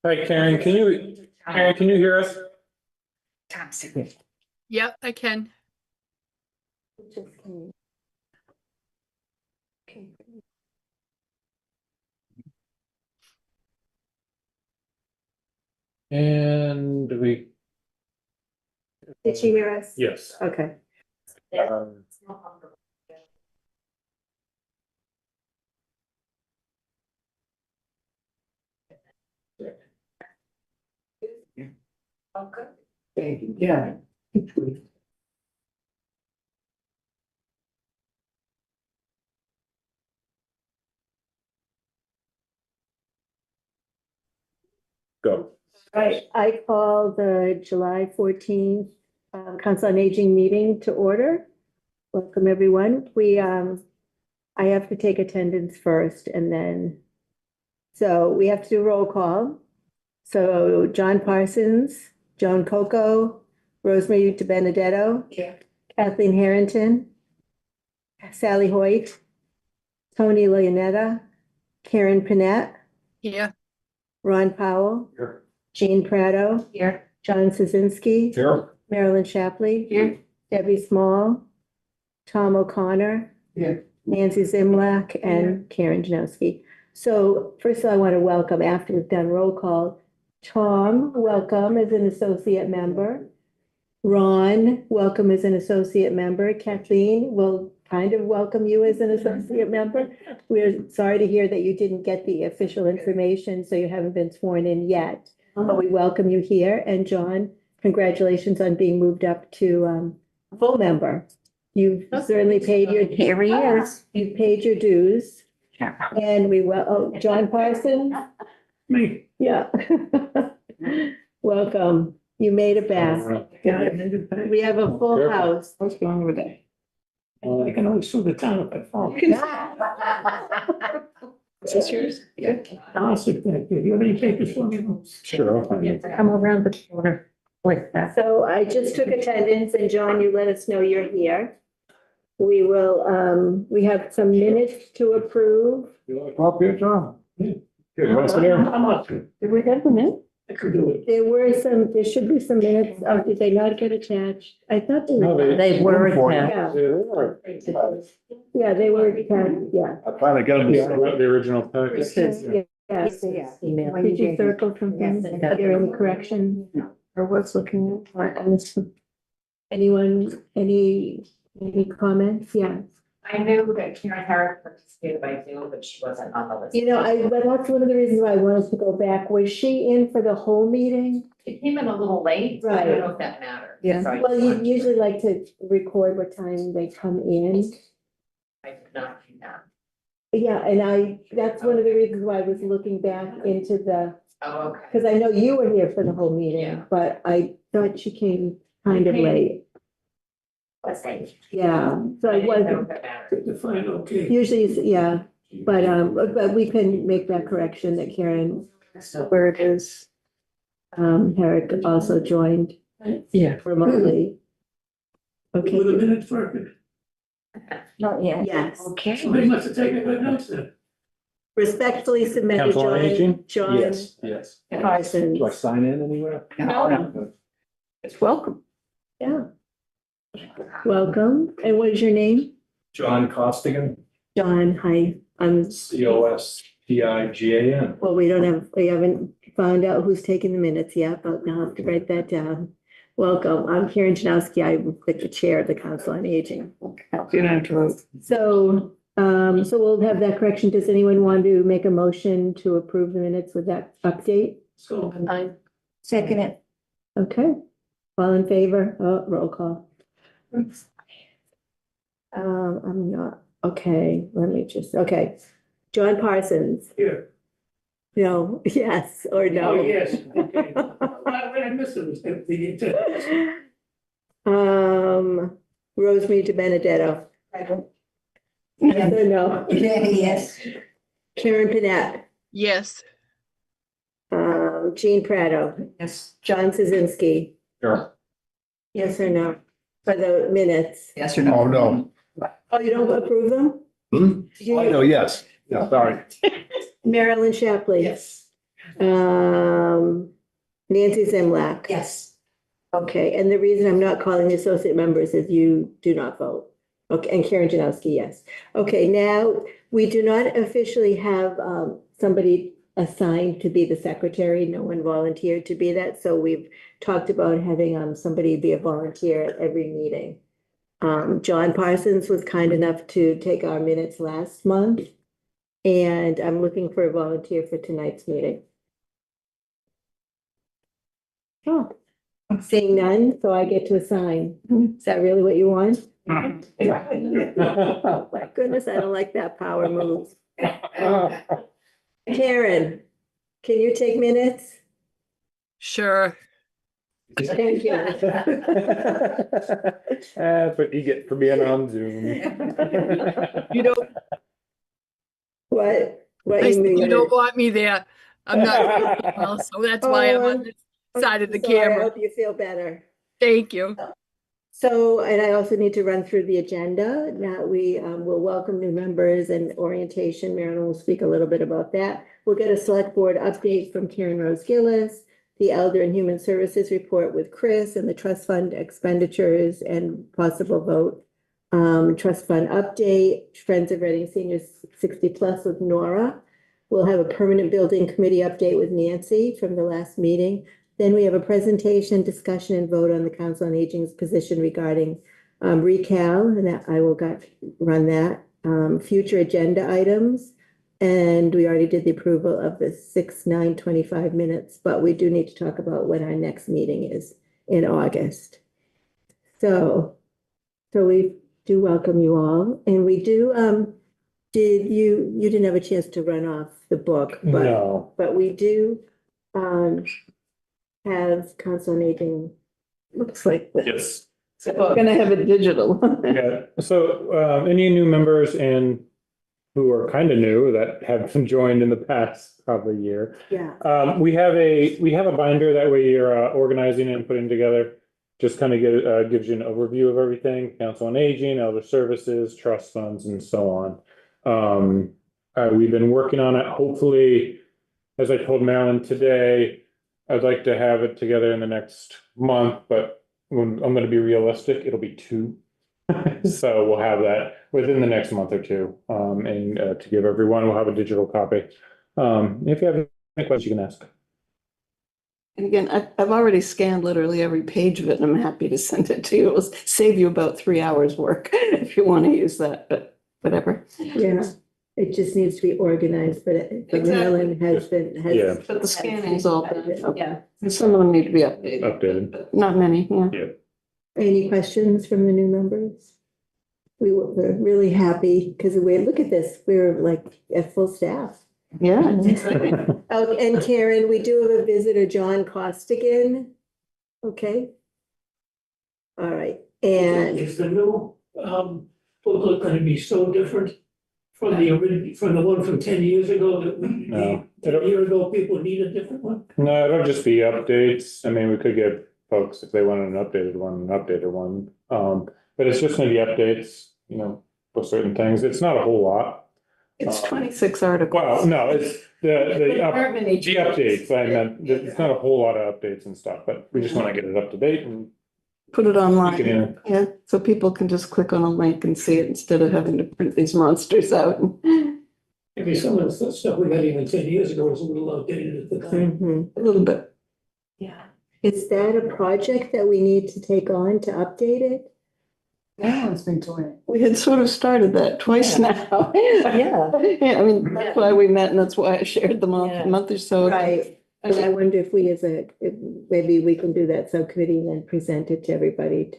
Hi, Karen, can you hear us? Yep, I can. And we, Did she hear us? yes. Okay. Um, Thank you. Yeah. Go. Right, I call the July 14th Council on Aging meeting to order. Welcome, everyone. I have to take attendance first and then, so we have to do roll call. So John Parsons, Joan Coco, Rosemary DiBenedetto. Yeah. Kathleen Harrington. Sally Hoyt. Tony Leonetta. Karen Panett. Yeah, Ron Powell. Here. Jean Prado. here. John Szynski. Here. Marilyn Shapley. Here. Debbie Small. Tom O'Connor. Here. Nancy Zimlak and Karen Janowski. So first of all, I want to welcome, after we've done roll call, Tom, welcome as an associate member. Ron, welcome as an associate member. Kathleen will kind of welcome you as an associate member. We're sorry to hear that you didn't get the official information, so you haven't been sworn in yet. But we welcome you here. And John, congratulations on being moved up to full member. You've certainly paid your. Here he is. You've paid your dues. And John Parsons? Me. Yeah. Welcome. You made it back. We have a full Careful. house. What's wrong with that? I can always sue the town if I fall. Is this yours? Yeah. I'll sit back there. You have any papers for me? Sure. Come around the corner like that. So I just took attendance and John, you let us know you're here. We will, we have some minutes to approve. You want to come up here, John? Here, you want to sit here? I'm up to it. Did we have the minutes? I could do it. There should be some minutes. Oh, did they not get attached? I thought they No, were. They were attached. attached. Yeah, they were. Yeah, they were attached, yeah. I finally got them, the original package. Yes. Email. Did you circle something? Yes. Are there any corrections? Or what's looking at? Anyone, any comments? Yeah. I knew that Karen Harris participated by Zoom, but she wasn't on the list. You know, but that's one of the reasons why I wanted to go back. Was she in for the whole meeting? It came in a little late, so I don't know if that mattered. Yeah. So I Well, just you wanted- usually like to record what time they come in. I did not do that. Yeah, and that's one of the reasons why I was looking back into Oh, okay. because I know you were here for the whole meeting, Yeah. but I thought she came kind of late. Let's see. Yeah, so I I didn't know wasn't, if that mattered. The final, okay. usually, yeah, but we can make that correction that Karen Where it is. Herrick also joined Yeah. remotely. With a Okay, minute for, Not yet. yes, Okay. somebody must have taken good notes then. respectfully submitted, Council on Aging? John Yes. Parsons. Do I sign in anywhere? No. It's welcome. Yeah. Welcome, and what is your name? John Costigan, John, hi, Costigan. well, we haven't found out who's taking the minutes yet, but I'll have to write that down. Welcome, I'm Karen Janowski, I'm the chair of the Council on Aging. You don't have to vote. So, so we'll have that correction. Does anyone want to make a motion to approve the minutes with that update? So I second it. Okay, all in favor? Oh, roll call. I'm not, okay, let me just, okay. John Parsons, here. no, yes, or Oh, no? yes. Okay. What I missed was the, Rosemary DiBenedetto. Yes or no? Yes. Karen Panett, Yes. Jean Prado, Yes. John Szynski, Sure. yes or no? For the minutes. Yes or Oh, no. Oh, you don't approve them? Hmm? You- Oh, no, yes. Yeah, sorry. Marilyn Shapley. Yes. Nancy Zimlak. Yes. Okay, and the reason I'm not calling the associate members is you do not vote. Okay, and Karen Janowski, yes. Okay, now, we do not officially have somebody assigned to be the secretary. No one volunteered to be that, so we've talked about having somebody be a volunteer at every meeting. John Parsons was kind enough to take our minutes last month, and I'm looking for a volunteer for tonight's meeting. Oh, I'm seeing none, so I get to assign. Is that really what you want? Oh, my goodness, I don't like that power move. Karen, can you take minutes? Sure. Thank you. That's what you get for being on Zoom. You don't, What I you said mean? you don't want me there. I'm not, feeling well, so that's why I'm on this side of the Sorry, I camera. hope you feel better. Thank you. So, and I also need to run through the agenda. Now we will welcome new members and orientation. Marilyn will speak a little bit about that. We'll get a select board update from Karen Rose Gillis, the Elder and Human Services report with Chris, and the trust fund expenditures and possible vote. Trust fund update, Friends of Reading Seniors 60+ with Nora. We'll have a permanent building committee update with Nancy from the last meeting. Then we have a presentation, discussion, and vote on the Council on Aging's position regarding recal, and that I will run that. Future agenda items, and we already did the approval of the 6/9/25 minutes, but we do need to talk about when our next meeting is in August. So we do welcome you all, and we do, you didn't have a chance to run off the book, but No. we do have Council on Aging, looks like this. Yes. So we're gonna have it digital. Yeah, so any new members and who are kind of new that have joined in the past probably year. Yeah, We have a binder that we are organizing and putting together. Just kind of gives you an overview of everything, Council on Aging, Elder Services, trust funds, and so on. We've been working on it. Hopefully, as I told Marilyn today, I'd like to have it together in the next month, but when I'm gonna be realistic, it'll be 2. So we'll have that within the next month or 2. And to give everyone, we'll have a digital copy. If you have any questions, you can ask. And again, I've already scanned literally every page of it, and I'm happy to send it to you. It will save you about 3 hours work if you want to use that, but whatever. yeah, it just needs to be organized, but Marilyn has been, Yeah. But the scanning's all done. Yeah. And some of them need to be updated. Updated. But not many, yeah. Any questions from the new members? We're really happy because look at this, we're like at full staff. Yeah. Oh, and Karen, we do have a visitor, John Costigan. Okay. All right, and Is the new booklet gonna be so different from the original, from the one from 10 years ago that No. 10 years ago, people need a different one? No, it'll just be updates. I mean, we could give folks, if they wanted an updated one. But it's just gonna be updates, for certain things. It's not a whole lot. It's 26 articles. Well, no, it's the Department each- updates, I meant, it's not a whole lot of updates and stuff, but we just wanna get it up to date and. Put it we online, can, yeah, so people can just click on a link and see it instead of having to print these monsters out. Maybe some of the stuff we had even 10 years ago was a little outdated at the time. mhm. A little bit. Yeah. Is that a project that we need to take on to update it? Everyone's been doing it. We had sort of started that twice now. Yeah, I mean, that's why we met and that's why I shared them Yeah. a month or so. Right, and I wonder if maybe we can do that subcommittee and then present it to everybody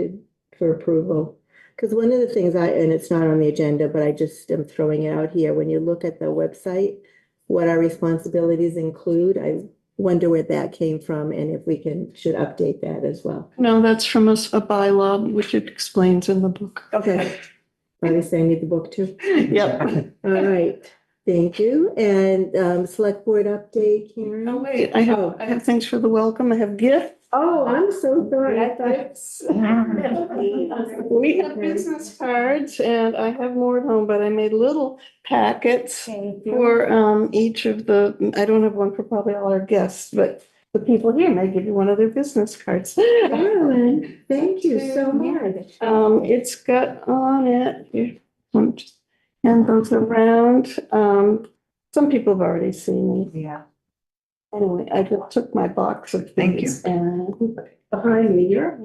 for approval. Because one of the things and it's not on the agenda, but I just am throwing it out here, when you look at the website, what our responsibilities include, I wonder where that came from and if we should update that as well. No, that's from a bylaw, which it explains in the book. Okay. Obviously, I need the book too. Yep. All right, thank you. And select board update, Karen? Oh, wait, I have things for the welcome. I have gifts. Oh, I'm so sorry. I thought. We have business cards and I have more at home, but I made little packets for each of the, I don't have one for probably all our guests, but the people here may give you one of their business cards. Carolyn, thank you so much. It's got on it, here, let me just hand those around. Some people have already seen me. Yeah. Anyway, I just took my box of Thank things and behind me, you're.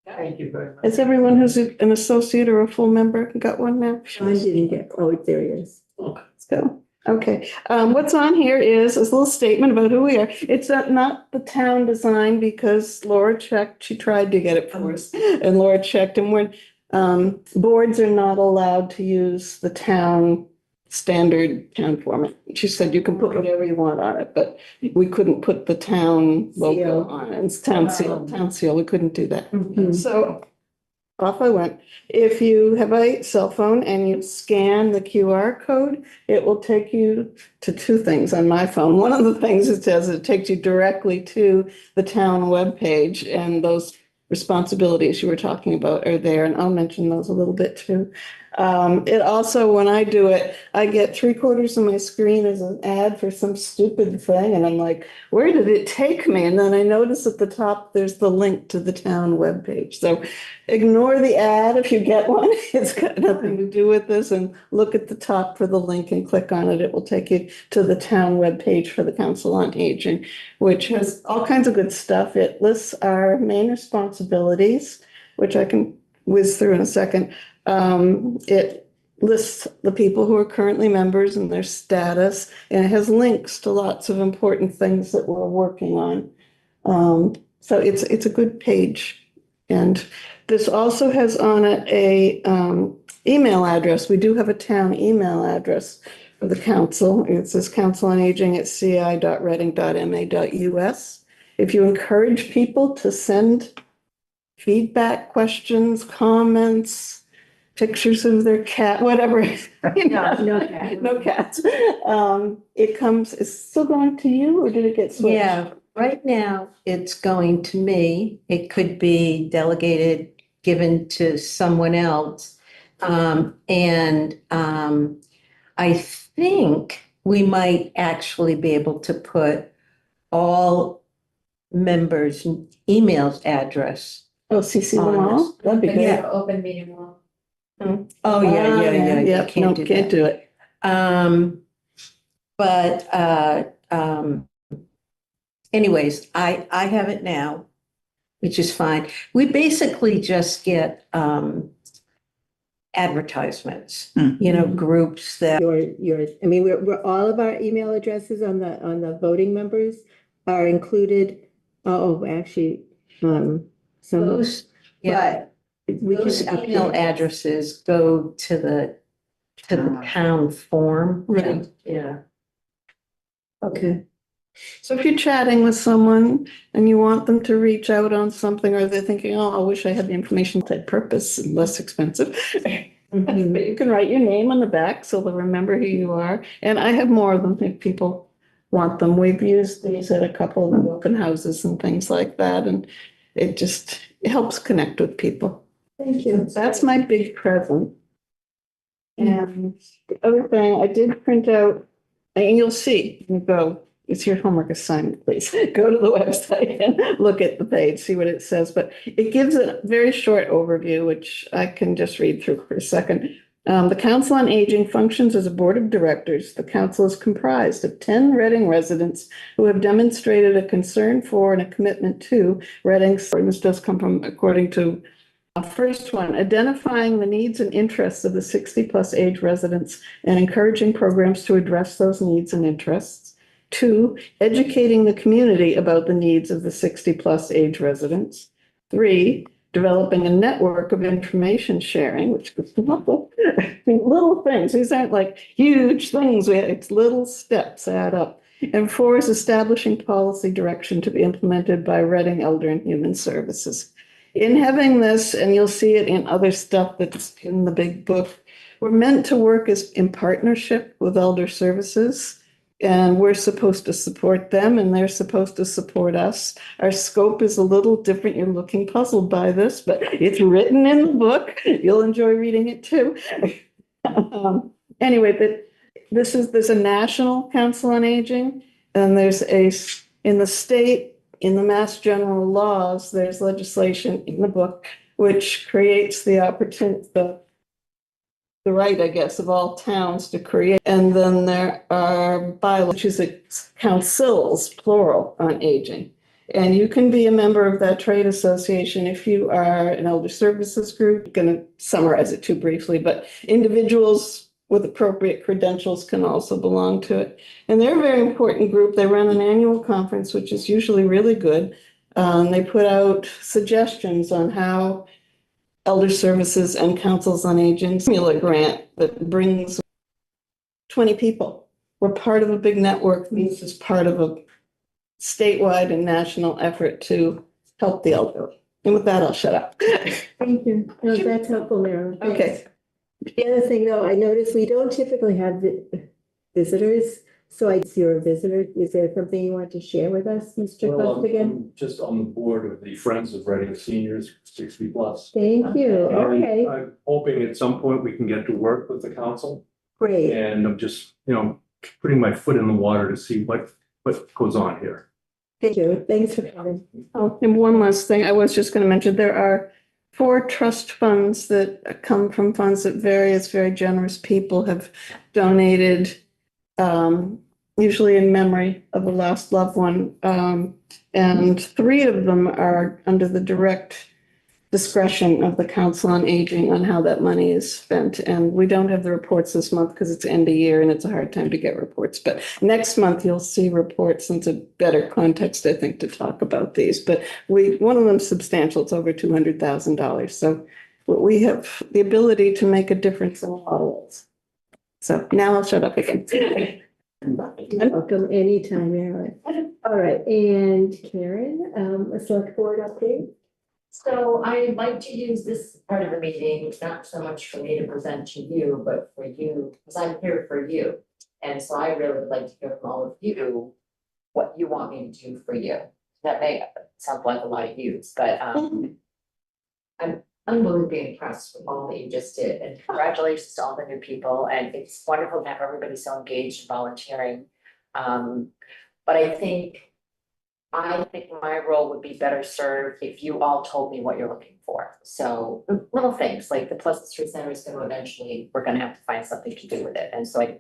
Thank you very much. Has everyone who's an associate or a full member got one now? Sean didn't get, oh, there he is. Let's go. Okay, what's on here is a little statement about who we are. It's not the town design because Laura checked, she tried to get it for us. And Laura checked and when, boards are not allowed to use the town standard town format. She said you can put whatever you want on it, but we couldn't put the town logo Seal. on it. It's town seal, we couldn't do that. Mhm. So off I went. If you have a cell phone and you scan the QR code, it will take you to two things on my phone. One of the things it says, it takes you directly to the town webpage, and those responsibilities you were talking about are there, and I'll mention those a little bit too. It also, when I do it, I get 3/4 of my screen as an ad for some stupid thing, and I'm like, where did it take me? And then I notice at the top, there's the link to the town webpage. So ignore the ad if you get one. It's got nothing to do with this, and look at the top for the link and click on it. It will take you to the town webpage for the Council on Aging, which has all kinds of good stuff. It lists our main responsibilities, which I can whiz through in a second. It lists the people who are currently members and their status, and it has links to lots of important things that we're working on. So it's a good page. And this also has on it a email address. We do have a town email address for the council. It says councilonaging@ci.reading.ma.us. If you encourage people to send feedback, questions, comments, pictures of their cat, whatever. You know, No cat. no cats. It comes, it's still going to you or did it get switched? Yeah, right now it's going to me. It could be delegated, given to someone else. I think we might actually be able to put all members' emails address. Oh, CC them all? That'd be Yeah. great. Yeah, open meeting law. Oh, yeah. You Yeah, no, can't do can't that. do it. Anyways, I have it now, which is fine. We basically just get advertisements, groups that. I mean, we're all of our email addresses on the voting members are included. Oh, actually, some. Those, yeah, We those can email update. addresses go to the town form. Right. Yeah. Okay. So if you're chatting with someone and you want them to reach out on something, or they're thinking, oh, I wish I had the information type purpose and less expensive. But you can write your name on the back so they'll remember who you are. And I have more of them if people want them. We've used these at a couple of open houses and things like that. And it just helps connect with people. Thank you. That's my big present. And the other thing, I did print out, and you'll see, you go, it's your homework assignment, please. Go to the website and look at the page, see what it says. But it gives a very short overview, which I can just read through for a second. The Council on Aging functions as a board of directors. The council is comprised of 10 Reading residents who have demonstrated a concern for and a commitment to Reading. This does come from, according to first one, identifying the needs and interests of the 60+ age residents and encouraging programs to address those needs and interests. 2, educating the community about the needs of the 60+ age residents. 3, developing a network of information sharing, which is little things. These aren't like huge things. It's little steps add up. And 4 is establishing policy direction to be implemented by Reading Elder and Human Services. In having this, and you'll see it in other stuff that's in the big book, we're meant to work in partnership with Elder Services And we're supposed to support them and they're supposed to support us. Our scope is a little different. You're looking puzzled by this, but it's written in the book. You'll enjoy reading it too. Anyway, there's a National Council on Aging, and in the state, in the Mass General laws, there's legislation in the book which creates the opportunity, the right, I guess, of all towns to create. And then there are bylaws, which is councils, plural, on aging. And you can be a member of that trade association if you are an elder services group. I'm going to summarize it too briefly, but individuals with appropriate credentials can also belong to it. And they're a very important group. They run an annual conference, which is usually really good. They put out suggestions on how elder services and councils on aging formula grant that brings 20 people. We're part of a big network. This is part of a statewide and national effort to help the elderly. And with that, I'll shut up. Thank you. No, that's helpful, Marilyn. Thanks. Okay. The other thing, though, I noticed we don't typically have visitors, so I see you're a visitor. Is there something you want to share with us, Mr. Well, Costigan? I'm just on the board of the Friends of Reading Seniors 60 plus. Thank you. And Okay, I'm hoping at some point we can get to work with the council, great. and I'm just, putting my foot in the water to see what goes on here. Thank you. Thanks for coming. Oh, and one last thing, I was just going to mention, there are 4 trust funds that come from funds that various very generous people have donated, usually in memory of a lost loved one. And 3 of them are under the direct discretion of the Council on Aging on how that money is spent. And we don't have the reports this month because it's end of year and it's a hard time to get reports. But next month you'll see reports into better context, I think, to talk about these. But one of them's substantial. It's over $200,000. So we have the ability to make a difference in a lot of ways. So now I'll shut up again. Welcome anytime, Marilyn. All right, and Karen, a select board update? So I'd like to use this part of the meeting, not so much for me to present to you, but for you, because I'm here for you. And so I really would like to hear from all of you what you want me to do for you. That may sound like a lot of yous, but I'm unbelievably impressed with all that you just did. And congratulations to all the new people. And it's wonderful to have everybody so engaged and volunteering. But I think my role would be better served if you all told me what you're looking for. So little things like the Pleasant Street Center is going to eventually, we're going to have to find something to do with it. And so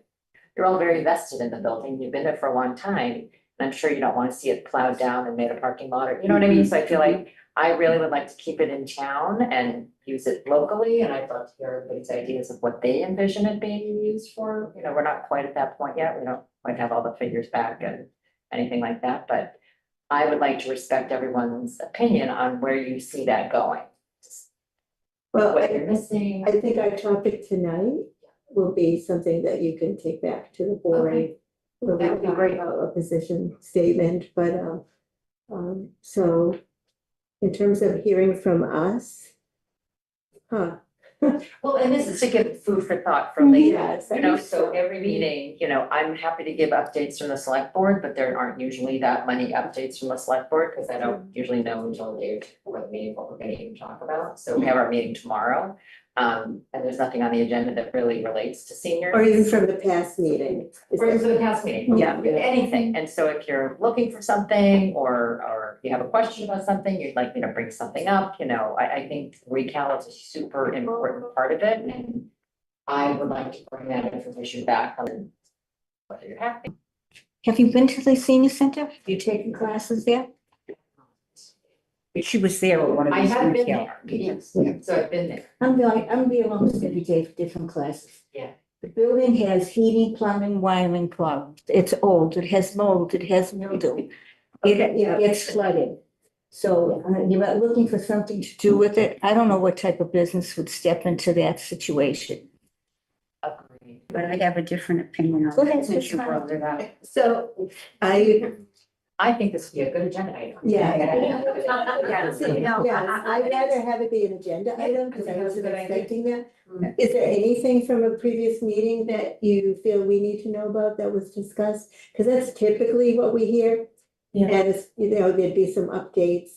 you're all very vested in the building. You've been there for a long time. And I'm sure you don't want to see it plowed down and made a parking lot, or, you know what I mean? So I feel like I really would like to keep it in town and use it locally. And I'd love to hear everybody's ideas of what they envision it being used for. We're not quite at that point yet. We don't quite have all the figures back and anything like that, but I would like to respect everyone's opinion on where you see that going. Well, What you're missing. I think our topic tonight will be something that you can take back to the board. Okay. Where That would we be great. have a position statement, but, so in terms of hearing from us, Well, and this is to give food for thought for later, Yes, so every meeting, I'm happy to give updates from the select board, but there aren't usually that many updates from the select board, because I don't usually know until a day before the meeting what we're gonna even talk about. So we have our meeting tomorrow, and there's nothing on the agenda that really relates to seniors. or even from the past meeting. Is Or that- even the past meeting, yeah, anything. And so if you're looking for something or you have a question about something, you'd like me to bring something up, I think recount is a super important part of it. And I would like to bring that information back on whether you're happy. Have you been to the senior center? Have you taken classes there? She was there at one of I these. have been retail there, meetings. yes, so I've been there. I'm there almost every day for different classes. Yeah. The building has heating, plumbing, wiring problems. It's old, it has mold, it has mildew. It gets flooded. So you're looking for something to do with it. I don't know what type of business would step into that situation. Agreed. But I have a different opinion on Go ahead, it since you Ms. brought it up. So I I think this would be a good agenda item. Yeah. Yeah. I'd rather have it be an agenda item because I wasn't expecting that. Mm. Is there anything from a previous meeting that you feel we need to know about that was discussed? Because that's typically what we hear. Yeah. And it's, there'd be some updates.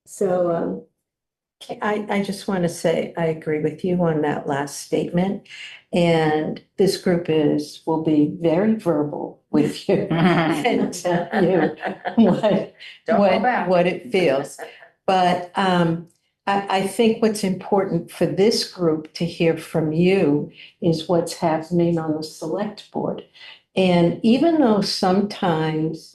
So, I just want to say, I agree with you on that last statement. And this group will be very verbal with you and tell you Don't go back. what it feels. But I think what's important for this group to hear from you is what's happening on the select board. And even though sometimes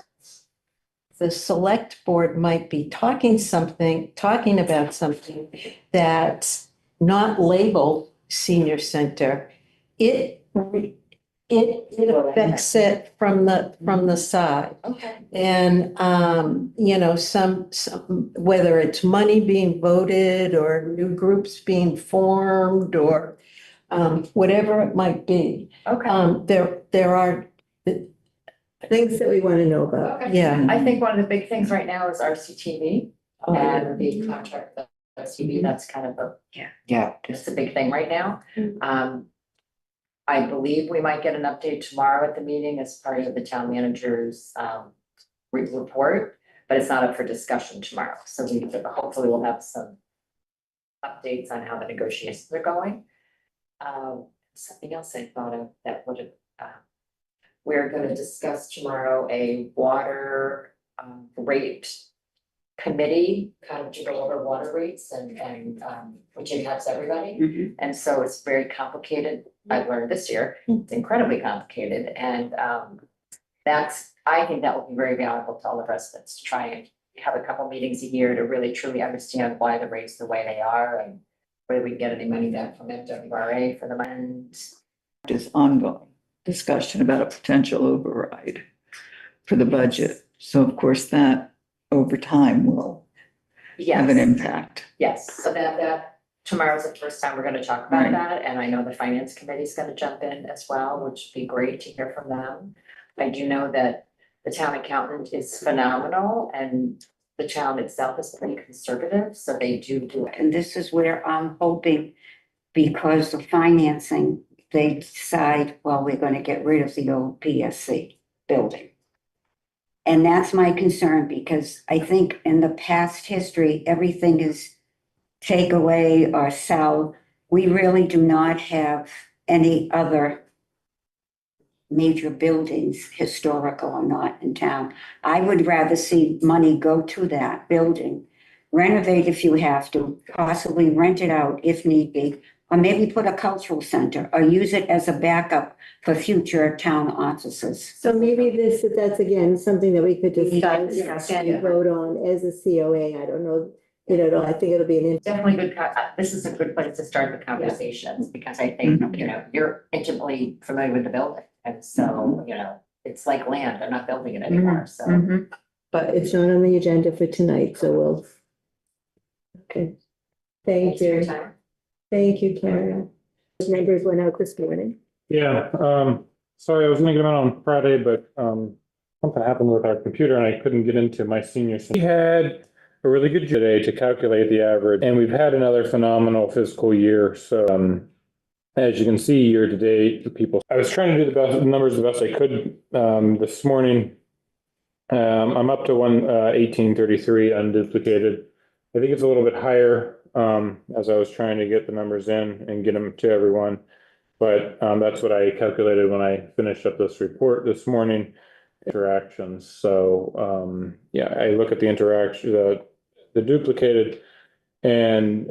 the select board might be talking about something that's not labeled senior center, it affects it from the side. Okay. And, some, whether it's money being voted or new groups being formed or whatever it might be, Okay. there are, things that we want to know about. Okay. yeah. I think one of the big things right now is RCTV and the contract with RCTV. That's kind of it's a big thing right now. I believe we might get an update tomorrow at the meeting as part of the town manager's report, but it's not up for discussion tomorrow. So hopefully we'll have some updates on how the negotiations are going. Something else I thought of that would have, we're going to discuss tomorrow a water rate committee, kind of to go over water rates and which impacts everybody. And so it's very complicated. I've learned this year, it's incredibly complicated. And I think that will be very valuable to all the residents to try and have a couple meetings a year to really truly understand why the rates the way they are and whether we can get any money back from MWRA for the money. Is ongoing discussion about a potential override for the budget. So of course that over time will have an impact. Yes, so that tomorrow's the first time we're gonna talk about Right. that, and I know the finance committee is gonna jump in as well, which would be great to hear from them. I do know that the town accountant is phenomenal and the town itself is pretty conservative, so they do it. And this is where I'm hoping, because of financing, they decide, well, we're gonna get rid of the old PSC building. And that's my concern, because I think in the past history, everything is take away or sell. We really do not have any other major buildings, historical or not, in town. I would rather see money go to that building, renovate if you have to, possibly rent it out if need be, or maybe put a cultural center, or use it as a backup for future town offices. So maybe that's again, something that we could We can discuss discuss, and yeah. vote on as a COA. I don't know, I think it'll be an. Definitely good, this is a good place to start the conversations, because I think, you're intimately familiar with the building. And so, it's like land, they're not building it anymore, so. But it's not on the agenda for tonight, so we'll. Okay. Thank Thanks for your you. time. Thank you, Karen. Those members went out this morning. Yeah, sorry, I was gonna get them out on Friday, but something happened with our computer and I couldn't get into my senior center. We had a really good today to calculate the average, and we've had another phenomenal fiscal year. So as you can see, year to date, I was trying to do the numbers the best I could this morning. I'm up to 1833 unduplicated. I think it's a little bit higher as I was trying to get the numbers in and get them to everyone. But that's what I calculated when I finished up this report this morning. Interactions. So I look at the interaction, the duplicated, and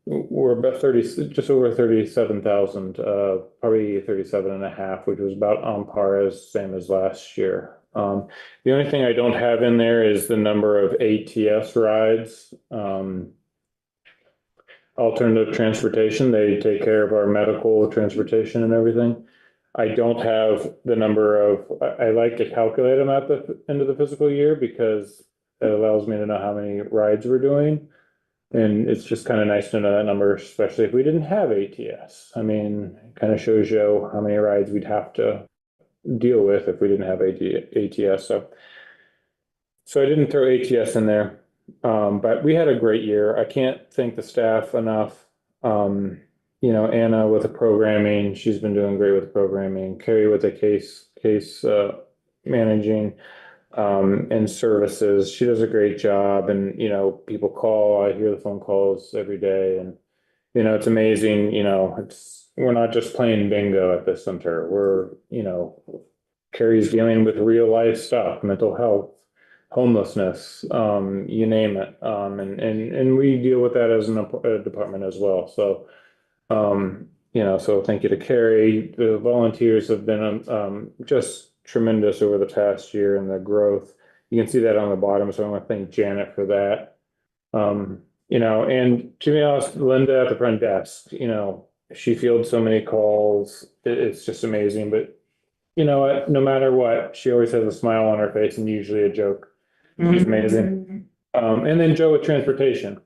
we're about just over 37,000, probably 37.5, which was about on par same as last year. The only thing I don't have in there is the number of ATS rides. Alternative transportation, they take care of our medical transportation and everything. I don't have the number of, I like to calculate them at the end of the fiscal year because it allows me to know how many rides we're doing. And it's just kind of nice to know that number, especially if we didn't have ATS. I mean, it kind of shows you how many rides we'd have to deal with if we didn't have ATS. So So I didn't throw ATS in there, but we had a great year. I can't thank the staff enough. Anna with the programming, she's been doing great with the programming. Carrie with the case managing, and services. She does a great job, and people call. I hear the phone calls every day, and it's amazing. We're not just playing bingo at the center. Carrie's dealing with real life stuff, mental health, homelessness, you name it. And we deal with that as a department as well. So, so thank you to Carrie. The volunteers have been, just tremendous over the past year and the growth. You can see that on the bottom. So I want to thank Janet for that. And to be honest, Linda at the front desk, she fields so many calls. It's just amazing. But you know what? No matter what, she always has a smile on her face and usually a joke. She's amazing. And then Joe with transportation.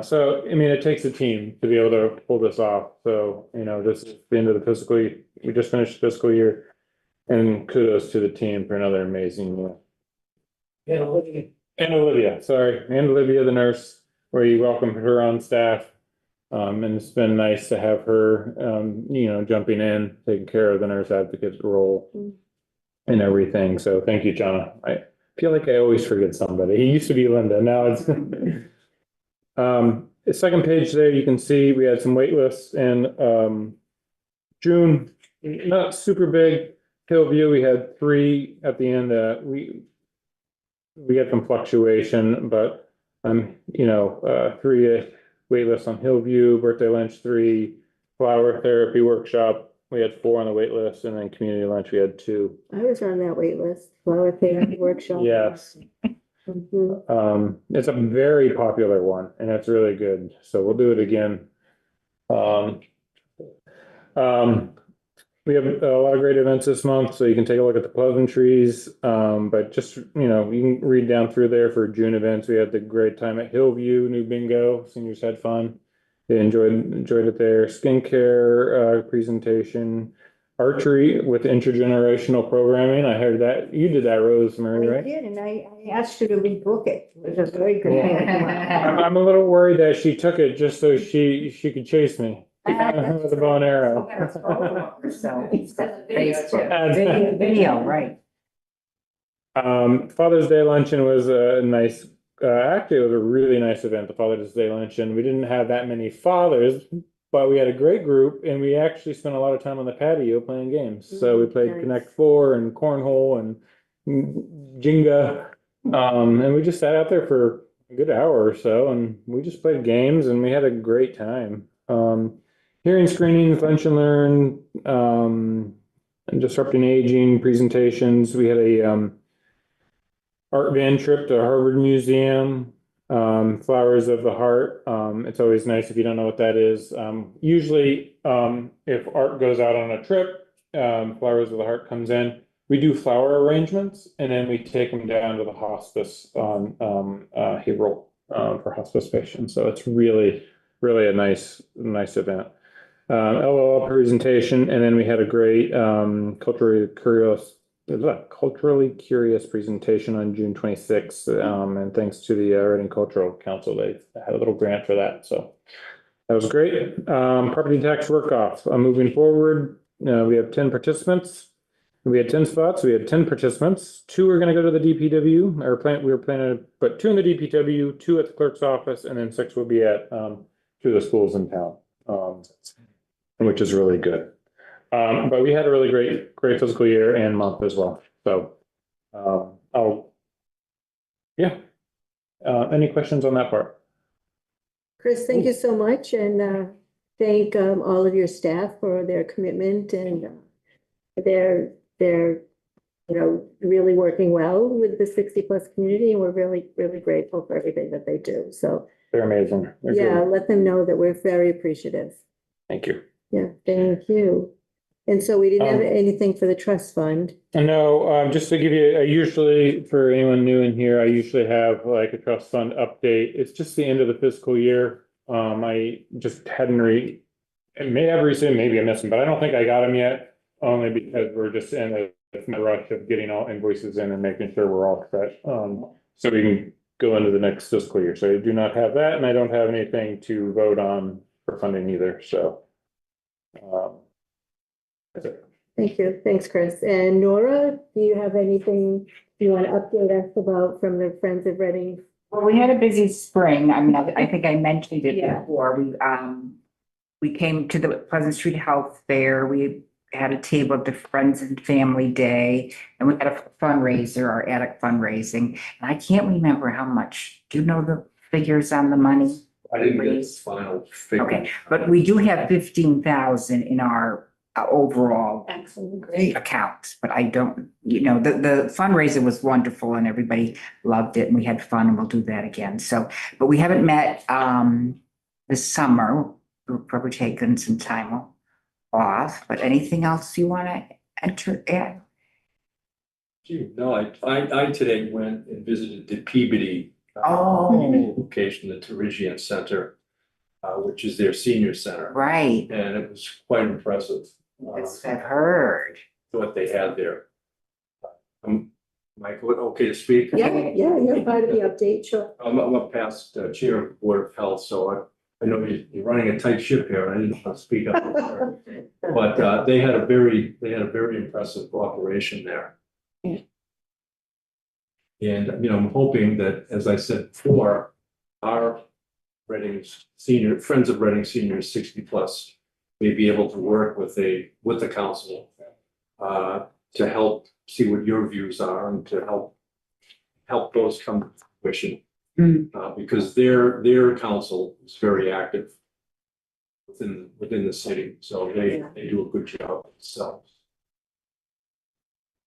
So I mean, it takes a team to be able to pull this off. So this is the end of the fiscal year. We just finished the fiscal year, and kudos to the team for another amazing year. And Olivia, the nurse, where you welcomed her on staff. And it's been nice to have her, jumping in, taking care of the nurse advocate role and everything. So thank you, John. I feel like I always forget somebody. He used to be Linda. Now it's the second page there. You can see we had some wait lists in June. Not super big. Hillview, we had 3 at the end. We had some fluctuation, but 3 wait list on Hillview, birthday lunch 3, flower therapy workshop, we had 4 on the wait list, and then community lunch, we had 2. I was on that wait list, flower therapy workshop. Yes. It's a very popular one, and it's really good, so we'll do it again. We have a lot of great events this month, so you can take a look at the pleasantries. But just, you can read down through there for June events. We had the great time at Hillview, new bingo. Seniors had fun. They enjoyed it there. Skincare presentation, archery with intergenerational programming. I heard that you did that, Rosemary, I right? did, and I asked her to rebook it. It was a very good thing. I'm a little worried that she took it just so she could chase me. With a bow and arrow. So it's got the face too. Video, right. Father's Day luncheon was a nice, actually, it was a really nice event, the Father's Day luncheon. We didn't have that many fathers, but we had a great group, and we actually spent a lot of time on the patio playing games. So we played Nice. Connect Four and Cornhole and Jenga. And we just sat out there for a good hour or so, and we just played games, and we had a great time. Hearing screenings, lunch and learn, and disrupting aging presentations. We had a art van trip to Harvard Museum, Flowers of the Heart. It's always nice if you don't know what that is. Usually, if art goes out on a trip, Flowers of the Heart comes in. We do flower arrangements, and then we take them down to the hospice on Haverhill for hospice patients. So it's really a nice event. LOL presentation, and then we had a great culturally curious presentation on June 26th. And thanks to the Reading Cultural Council, they had a little grant for that. So that was great. Property tax work-off. Moving forward, we have 10 participants. We had 10 spots. We had 10 participants. 2 are going to go to the DPW. We were planning to put 2 in the DPW, 2 at the clerk's office, and then 6 will be at 2 of the schools in town, which is really good. But we had a really great fiscal year and month as well. So, any questions on that part? Chris, thank you so much, and thank all of your staff for their commitment, and they're really working well with the 60+ community, and we're really grateful for everything that they do. So They're amazing. They're yeah, good. let them know that we're very appreciative. Thank you. Yeah, thank you. And so we didn't have anything for the trust fund. No, just to give you, I usually, for anyone new in here, I usually have like a trust fund update. It's just the end of the fiscal year. I just hadn't I may have received, maybe I missed them, but I don't think I got them yet, only because we're just in it's no rush of getting all invoices in and making sure we're all set. So we can go into the next fiscal year. So I do not have that, and I don't have anything to vote on for funding either, so. That's it. Thank you. Thanks, Chris. And Nora, do you have anything you want to update us about from the Friends of Reading? Well, we had a busy spring. I mean, I think I mentioned it Yeah. before. We came to the Pleasant Street Health Fair. We had a table at the Friends and Family Day, and we had a fundraiser, our attic fundraising. And I can't remember how much. Do you know the figures on the money? I didn't get the final figure. Okay, but we do have 15,000 in our overall Excellent. Great. account, but I don't, the fundraiser was wonderful and everybody loved it and we had fun and we'll do that again. So, but we haven't met this summer. We're probably taking some time off, but anything else you want to add? Gee, no, I today went and visited the Peabody Oh, location, the Terigian Center, which is their senior center. right. And it was quite impressive. That's what I've heard. What they had there. Michael, okay to speak? Yeah, you're part of the update, sure. I'm a past chair of the Board of Health, so I know you're running a tight ship here, and I didn't want to speak up. But they had a very impressive operation there. Yeah. And, I'm hoping that, as I said before, our Friends of Reading Seniors 60+ may be able to work with the council to help see what your views are and to help those come to fruition. Because their council is very active within the city, so they do a good job themselves.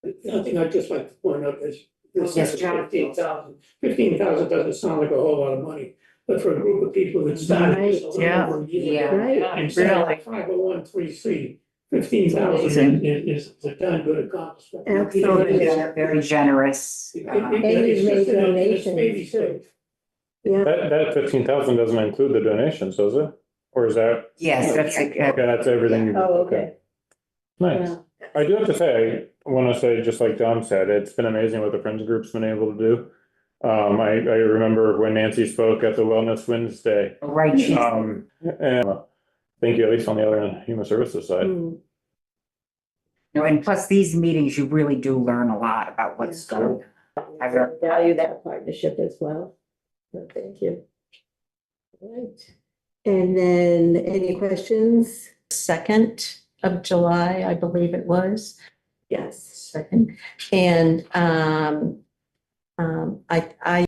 The other thing I'd just like to point out is this Yes, is John. 15,000. 15,000 doesn't sound like a whole lot of money, but for a group of people that started this a little Yeah. over a year Yeah. ago, Right. and set up a 501(c)(3), 15,000 is a darn good accomplishment. Absolutely. Very generous. It- Uh, it- And it's you've just made a- it's donations, baby too. steps. Yeah, That 15,000 doesn't include the donations, does it? Or is that, Yes, that's, okay, that's everything you? oh, okay. Nice. Yeah. I do have to say, I want to say, just like Dom said, it's been amazing what the Friends Group's been able to do. I remember when Nancy spoke at the Wellness Wednesday. right. And thank you, at least on the other Human Services side. Mm. And plus these meetings, you really do learn a lot about what's going on. I value that partnership as well. So thank you. All right. And then any questions? 2nd of July, I believe it was. Yes. Second. And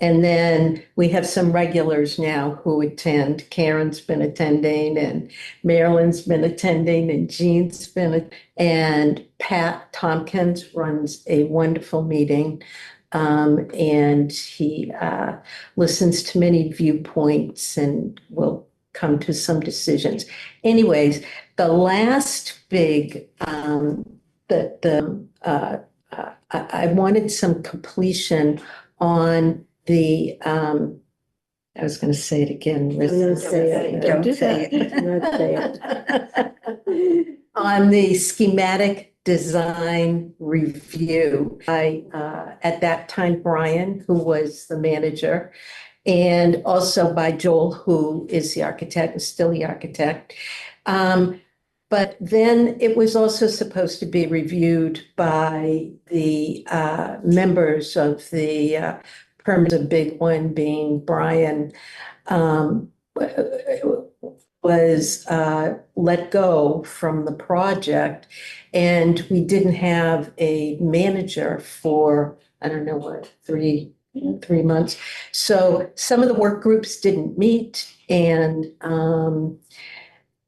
and then we have some regulars now who attend. Karen's been attending and Marilyn's been attending and Jean's been, and Pat Tompkins runs a wonderful meeting. And he listens to many viewpoints and will come to some decisions. Anyways, the last big, I wanted some completion on the, I was going to say it again. I'm gonna say it. Don't do say that. I'm gonna say it. On the schematic design review, at that time, Brian, who was the manager, and also by Joel, who is the architect, is still the architect. But then it was also supposed to be reviewed by the members of the permanent big one, being Brian, was let go from the project. And we didn't have a manager for, I don't know what, three months. So some of the work groups didn't meet, and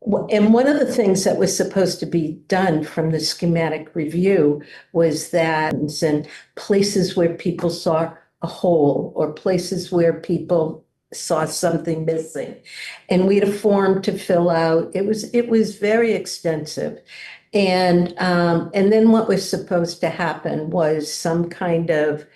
one of the things that was supposed to be done from the schematic review was that, and places where people saw a hole or places where people saw something missing. And we had a form to fill out. It was very extensive. And then what was supposed to happen was some kind of,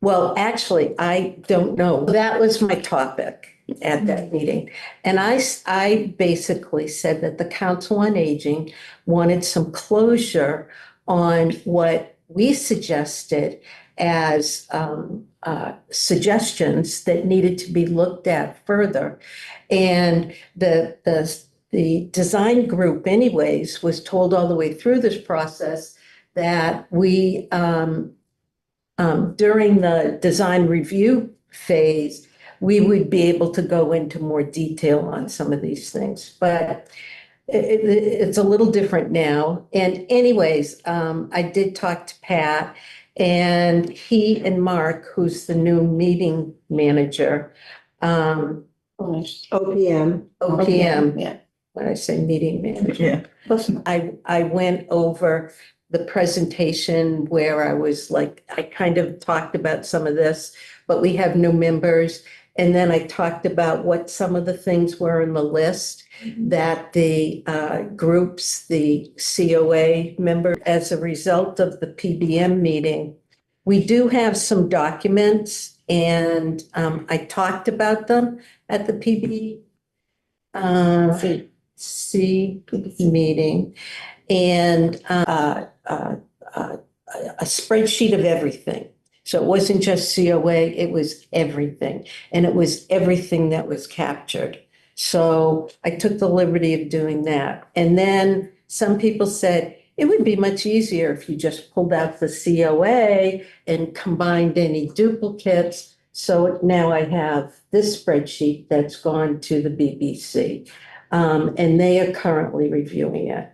well, actually, I don't know. That was my topic at that meeting. And I basically said that the Council on Aging wanted some closure on what we suggested as suggestions that needed to be looked at further. And the design group anyways was told all the way through this process that we, during the design review phase, we would be able to go into more detail on some of these things. But it's a little different now. And anyways, I did talk to Pat, and he and Mark, who's the new meeting manager, OPM. OPM, Yeah. when I say meeting manager. Yeah. Listen, I went over the presentation where I was like, I kind of talked about some of this, but we have new members. And then I talked about what some of the things were in the list that the groups, the COA member, as a result of the PBM meeting, we do have some documents, and I talked about them at the C meeting, and a spreadsheet of everything. So it wasn't just COA, it was everything. And it was everything that was captured. So I took the liberty of doing that. And then some people said, it would be much easier if you just pulled out the COA and combined any duplicates. So now I have this spreadsheet that's gone to the BBC. And they are currently reviewing it.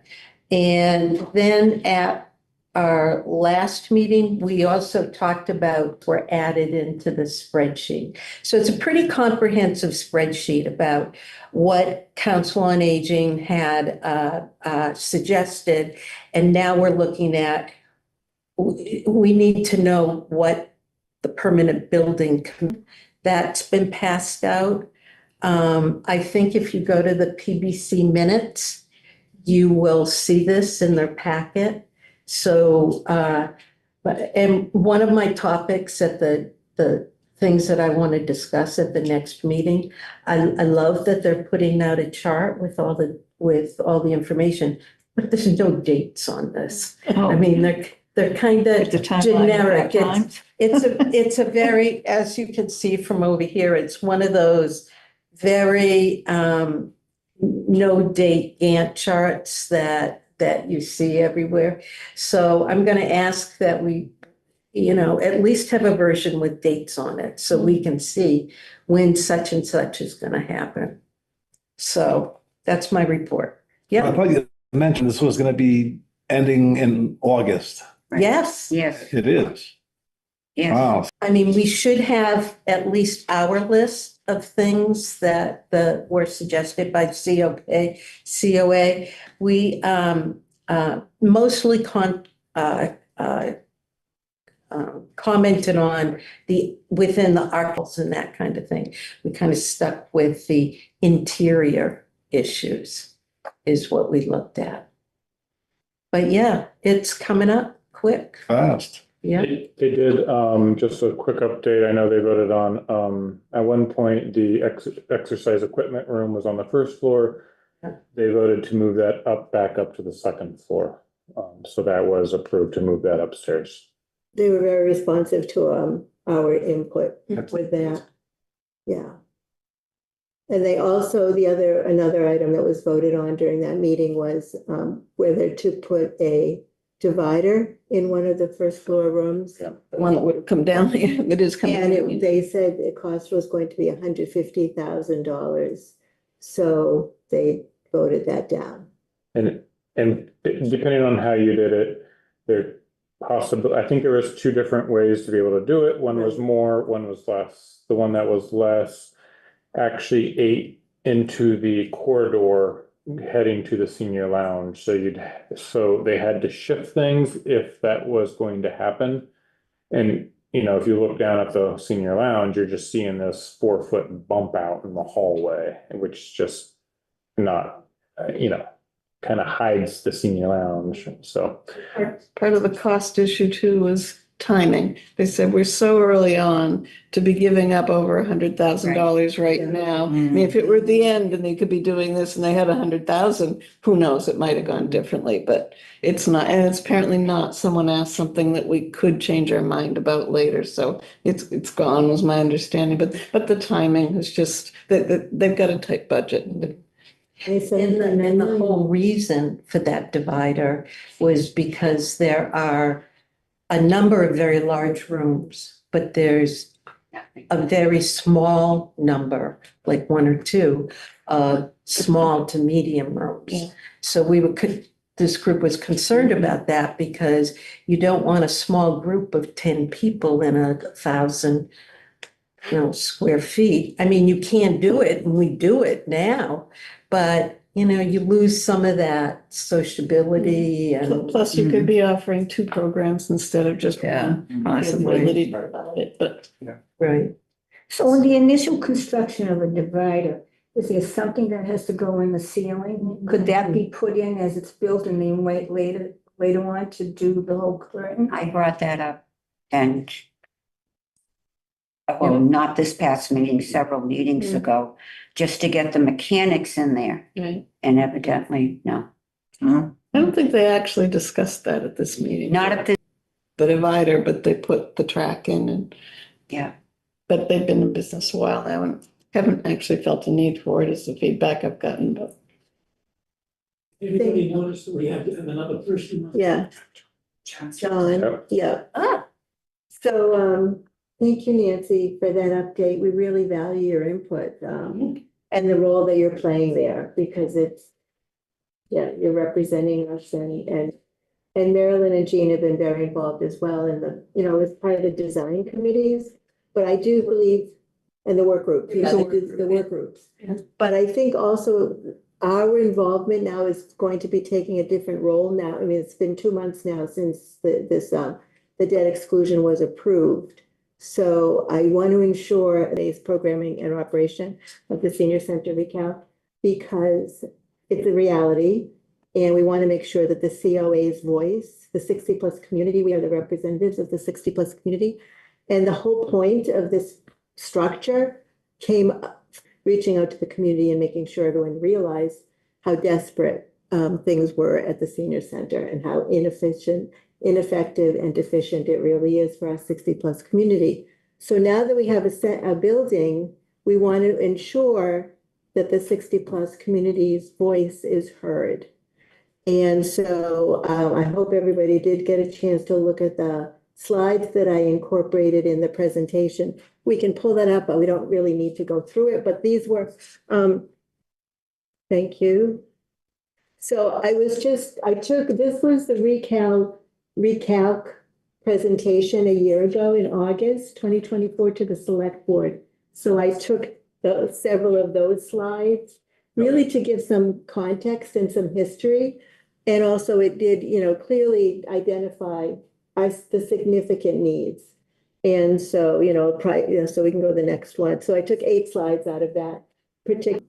And then at our last meeting, we also talked about were added into the spreadsheet. So it's a pretty comprehensive spreadsheet about what Council on Aging had suggested. And now we're looking at, we need to know what the permanent building that's been passed out. I think if you go to the PBC minutes, you will see this in their packet. So, and one of my topics at the things that I want to discuss at the next meeting, I love that they're putting out a chart with all the information, but there's no dates on this. I mean, they're kind of generic. It's a very, as you can see from over here, it's one of those very no date Gantt charts that you see everywhere. So I'm going to ask that we, at least have a version with dates on it so we can see when such and such is going to happen. So that's my report. I Yeah. thought you mentioned this was going to be ending in August. Yes. Yes, It is. yes. Wow. I mean, we should have at least our list of things that were suggested by COA. We mostly commented on within the articles and that kind of thing. We kind of stuck with the interior issues is what we looked at. But yeah, it's coming up quick. Fast. Yeah. They did, just a quick update. I know they voted on, at one point, the exercise equipment room was on the first floor. They voted to move that back up to the second floor. So that was approved to move that upstairs. They were very responsive to our input with that. Yeah. And they also, another item that was voted on during that meeting was whether to put a divider in one of the first floor rooms. the one that would have come down, it is coming. And they said the cost was going to be $150,000. So they voted that down. And depending on how you did it, I think there was two different ways to be able to do it. One was more, one was less. The one that was less actually ate into the corridor heading to the senior lounge. So they had to shift things if that was going to happen. And, if you look down at the senior lounge, you're just seeing this 4-foot bump out in the hallway, which just not, kind of hides the senior lounge. So Part of the cost issue too was timing. They said, we're so early on to be giving up over $100,000 right now. I mean, if it were at the end and they could be doing this and they had 100,000, who knows, it might have gone differently, but it's not, and it's apparently not. Someone asked something that we could change our mind about later, so it's gone, was my understanding, but the timing is just, that they've got a tight budget. And the whole reason for that divider was because there are a number of very large rooms, but there's a very small number, like one or two, small to medium rooms. Yeah. So this group was concerned about that because you don't want a small group of 10 people in 1,000, square feet. I mean, you can't do it, and we do it now, but you lose some of that sociability and. Plus, you could be offering 2 programs instead of just one. Possibly. About it, but. Right. So in the initial construction of a divider, is there something that has to go in the ceiling? Could that be put in as it's built and then wait later on to do the whole curtain? I brought that up and well, not this past meeting, several meetings ago, just to get the mechanics in there. Right. And evidently, no. I don't think they actually discussed that at this meeting. Not at the, The divider, but they put the track in and. yeah. But they've been in business a while now and haven't actually felt a need for it, is the feedback I've gotten, but. Anybody notice that we have to have another person? Yeah, John, yeah. So, thank you, Nancy, for that update. We really value your input, and the role that you're playing there, because you're representing us and Marilyn and Jean have been very involved as well in as part of the design committees. But I do believe, and the work group, the work groups. Yeah. But I think also our involvement now is going to be taking a different role now. I mean, it's been 2 months now since the debt exclusion was approved. So I want to ensure base programming and operation of the senior center recount, because it's a reality. And we want to make sure that the COA's voice, the 60+ community, we are the representatives of the 60+ community. And the whole point of this structure came reaching out to the community and making sure everyone realized how desperate things were at the senior center and how ineffective and deficient it really is for our 60+ community. So now that we have a building, we want to ensure that the 60+ community's voice is heard. And so I hope everybody did get a chance to look at the slides that I incorporated in the presentation. We can pull that up, but we don't really need to go through it. But these were, thank you. So this was the recalc presentation a year ago in August 2024 to the select board. So I took several of those slides really to give some context and some history. And also it did, clearly identify the significant needs. And so, so we can go to the next one. So I took 8 slides out of that.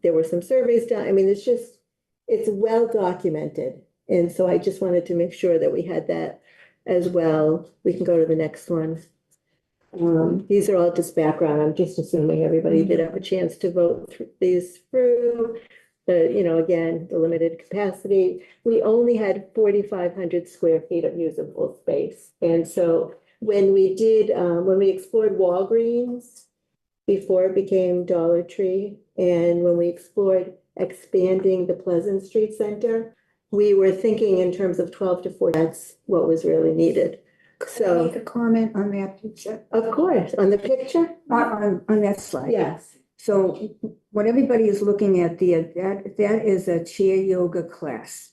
There were some surveys done. I mean, it's well documented. And so I just wanted to make sure that we had that as well. We can go to the next one. These are all just background. I'm just assuming everybody did have a chance to vote these through. Again, the limited capacity. We only had 4,500 square feet of usable space. And so when we explored Walgreens before it became Dollar Tree, and when we explored expanding the Pleasant Street Center, we were thinking in terms of 12 to 14. That's what was really needed. So Make a comment on that picture, of course, on the picture? on that slide. Yes. So what everybody is looking at there, that is a chair yoga class.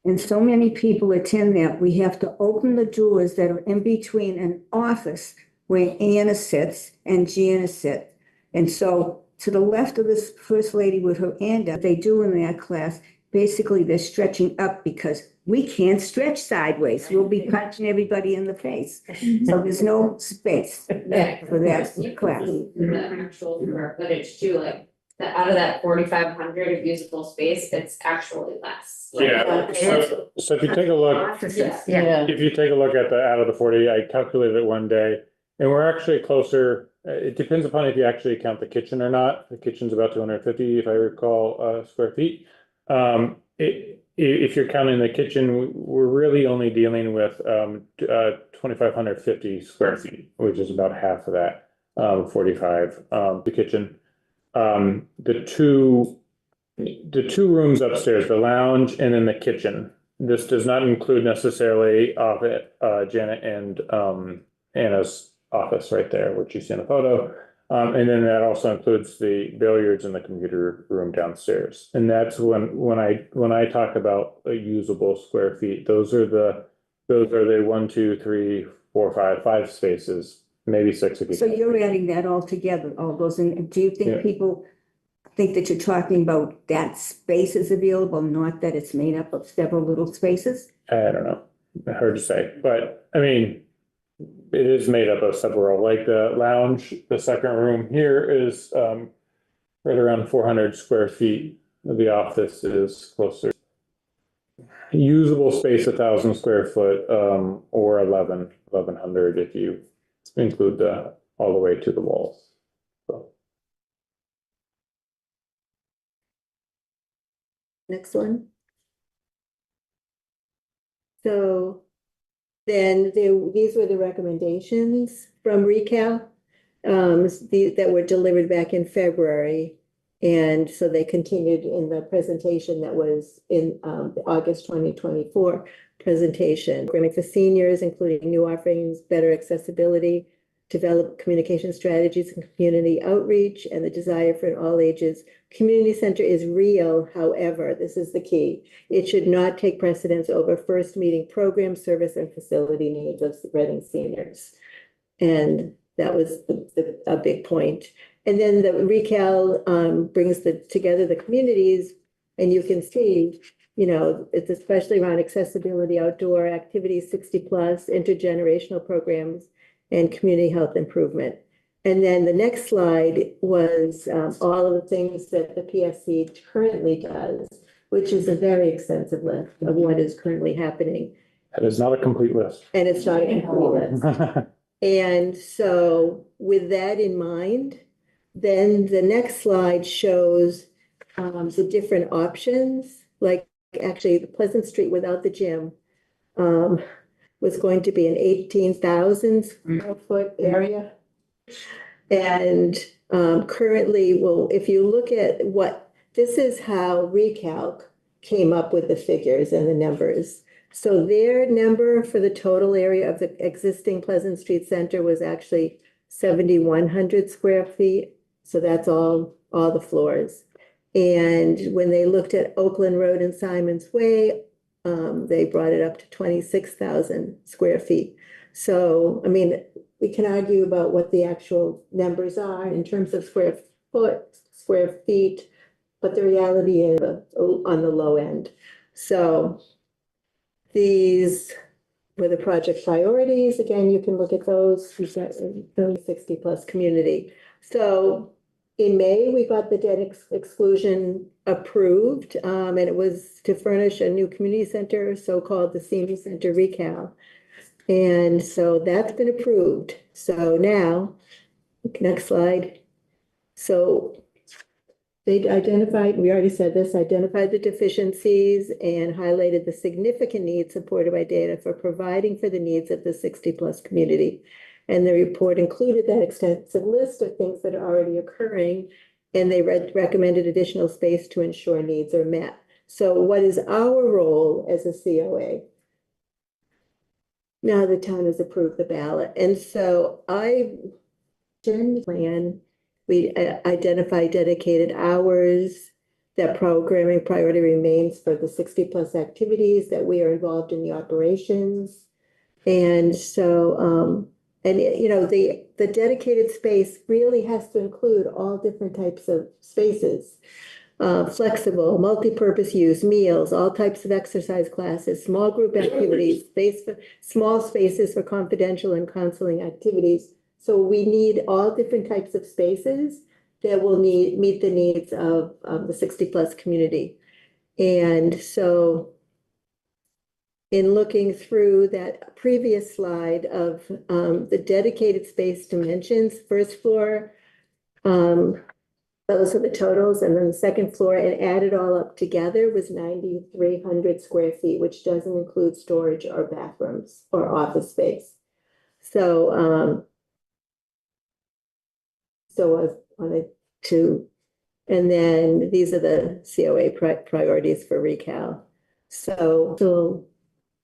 And so many people attend that, we have to open the doors that are in between an office where Anna sits and Gianna sit. And so to the left of this first lady with her hand up, they do in that class, basically they're stretching up because we can't stretch sideways. We'll be punching everybody in the face. So there's no space for that class. The actual square footage too, like that out of that 4,500 of usable space, it's actually less. Yeah, so if you take a look, Offices, Yeah. if you take a look at the out of the 40, I calculated it one day, and we're actually closer. It depends upon if you actually count the kitchen or not. The kitchen's about 250, if I recall, square feet. If you're counting the kitchen, we're really only dealing with 2,550 square feet, which is about half of that 45. The kitchen, the two rooms upstairs, the lounge and then the kitchen. This does not include necessarily Janet and Anna's office right there, which you see in the photo. And then that also includes the billiards and the computer room downstairs. And that's when I talk about a usable square feet, those are the 1, 2, 3, 4, 5 spaces, maybe 6 if you. So you're adding that all together, all those, and do you think Yeah. people think that you're talking about that space is available, not that it's made up of several little spaces? I don't know, hard to say, but I mean, it is made up of several, like the lounge, the second room here is right around 400 square feet. The office is closer. Usable space, 1,000 square foot, or 1,100 if you include all the way to the walls. So. Next one. So then these were the recommendations from ReCal that were delivered back in February. And so they continued in the presentation that was in the August 2024 presentation. Programming for seniors, including new offerings, better accessibility, develop communication strategies and community outreach, and the desire for an all ages community center is real. However, this is the key. It should not take precedence over first meeting program, service, and facility needs of Reading seniors. And that was a big point. And then the ReCal brings together the communities, and you can see, you know, it's especially around accessibility, outdoor activities, 60+, intergenerational programs, and community health improvement. And then the next slide was all of the things that the PSC currently does, which is a very extensive list of what is currently happening. That is not a complete list. And it's not a complete list. And so with that in mind, then the next slide shows the different options, like actually the Pleasant Street without the gym was going to be an 18,000 square foot area. And currently, well, if you look at this is how ReCalc came up with the figures and the numbers. So their number for the total area of the existing Pleasant Street Center was actually 7,100 square feet. So that's all the floors. And when they looked at Oakland Road and Simons Way, they brought it up to 26,000 square feet. So, I mean, we can argue about what the actual numbers are in terms of square feet, but the reality is on the low end. So these were the project priorities. Again, you can look at those 60+ community. So in May, we got the debt exclusion approved, and it was to furnish a new community center, so-called the Senior Center ReCal. And so that's been approved. So now, next slide. So they identified, we already said this, identified the deficiencies and highlighted the significant needs supported by data for providing for the needs of the 60+ community. And the report included that extensive list of things that are already occurring, and they recommended additional space to ensure needs are met. So what is our role as a COA? Now the town has approved the ballot. And so we identify dedicated hours, that programming priority remains for the 60+ activities that we are involved in the operations. And so, you know, the dedicated space really has to include all different types of spaces. Flexible, multi-purpose use, meals, all types of exercise classes, small group activities, small spaces for confidential and counseling activities. So we need all different types of spaces, that will meet the needs of the 60+ community. And so in looking through that previous slide of the dedicated space dimensions, first floor, those are the totals, and then the second floor, and add it all up together was 9,300 square feet, which doesn't include storage or bathrooms or office space. So I wanted to, and then these are the COA priorities for Recal. So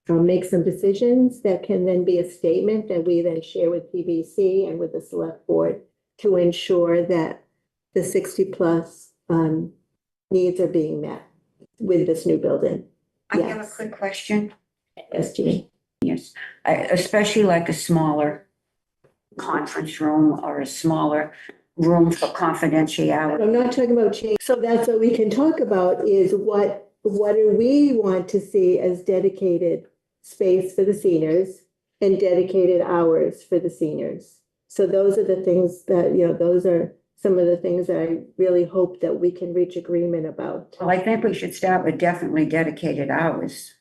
I'll make some decisions that can then be a statement that we then share with PBC and with the select board to ensure that the 60+ needs are being met with this new building. I have a Yes. quick question. Yes, Jeannie. Yes, especially like a smaller conference room or a smaller room for confidentiality. I'm not talking about change. So that's what we can talk about is what do we want to see as dedicated space for the seniors and dedicated hours for the seniors. So those are the things that, those are some of the things that I really hope that we can reach agreement about. Well, I think we should start with definitely dedicated hours.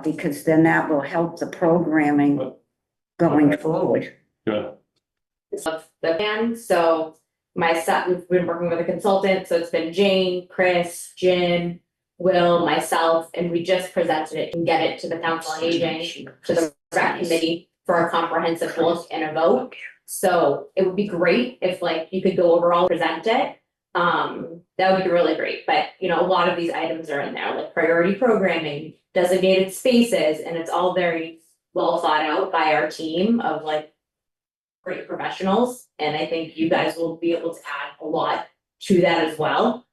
Because then that will help the programming going forward. Yeah. Of the plan, so myself, we've been working with a consultant, so it's been Jane, Chris, Jim, Will, myself, and we just presented it and get it to the council on aging, to the rec committee for a comprehensive look and a vote. So it would be great if you could go overall present it. That would be really great, but a lot of these items are in there, like priority programming, designated spaces, and it's all very well thought out by our team of great professionals. And I think you guys will be able to add a lot to that as well.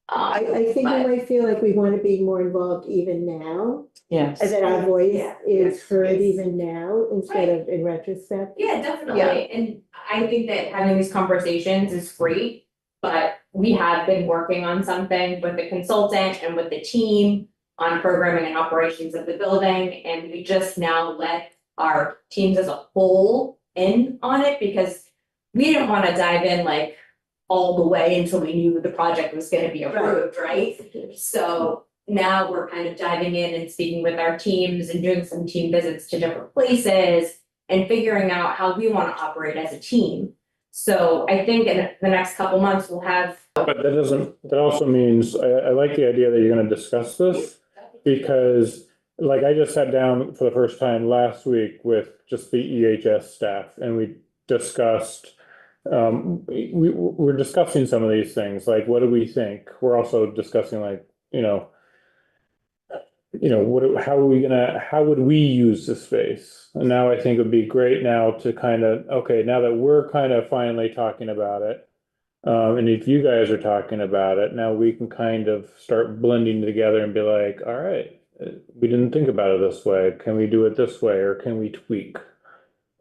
I think we might feel like we want to be more involved even now. Yes. That our voice is heard yes. even now instead of in retrospect. Yeah, definitely. Yeah. And I think that having these conversations is great, but we have been working on something with the consultant and with the team on programming and operations of the building. And we just now let our teams as a whole in on it because we didn't want to dive in all the way until we knew the project was going to be approved, right? So now we're kind of diving in and speaking with our teams and doing some team visits to different places and figuring out how we want to operate as a team. So I think in the next couple months we'll have. But that also means, I like the idea that you're gonna discuss this, because I just sat down for the first time last week with just the EHS staff and we discussed, we're discussing some of these things, what do we think? We're also discussing how would we use the space? And now I think it would be great now to now that we're kind of finally talking about it, and if you guys are talking about it, now we can kind of start blending together and be like, all right, we didn't think about it this way. Can we do it this way, or can we tweak?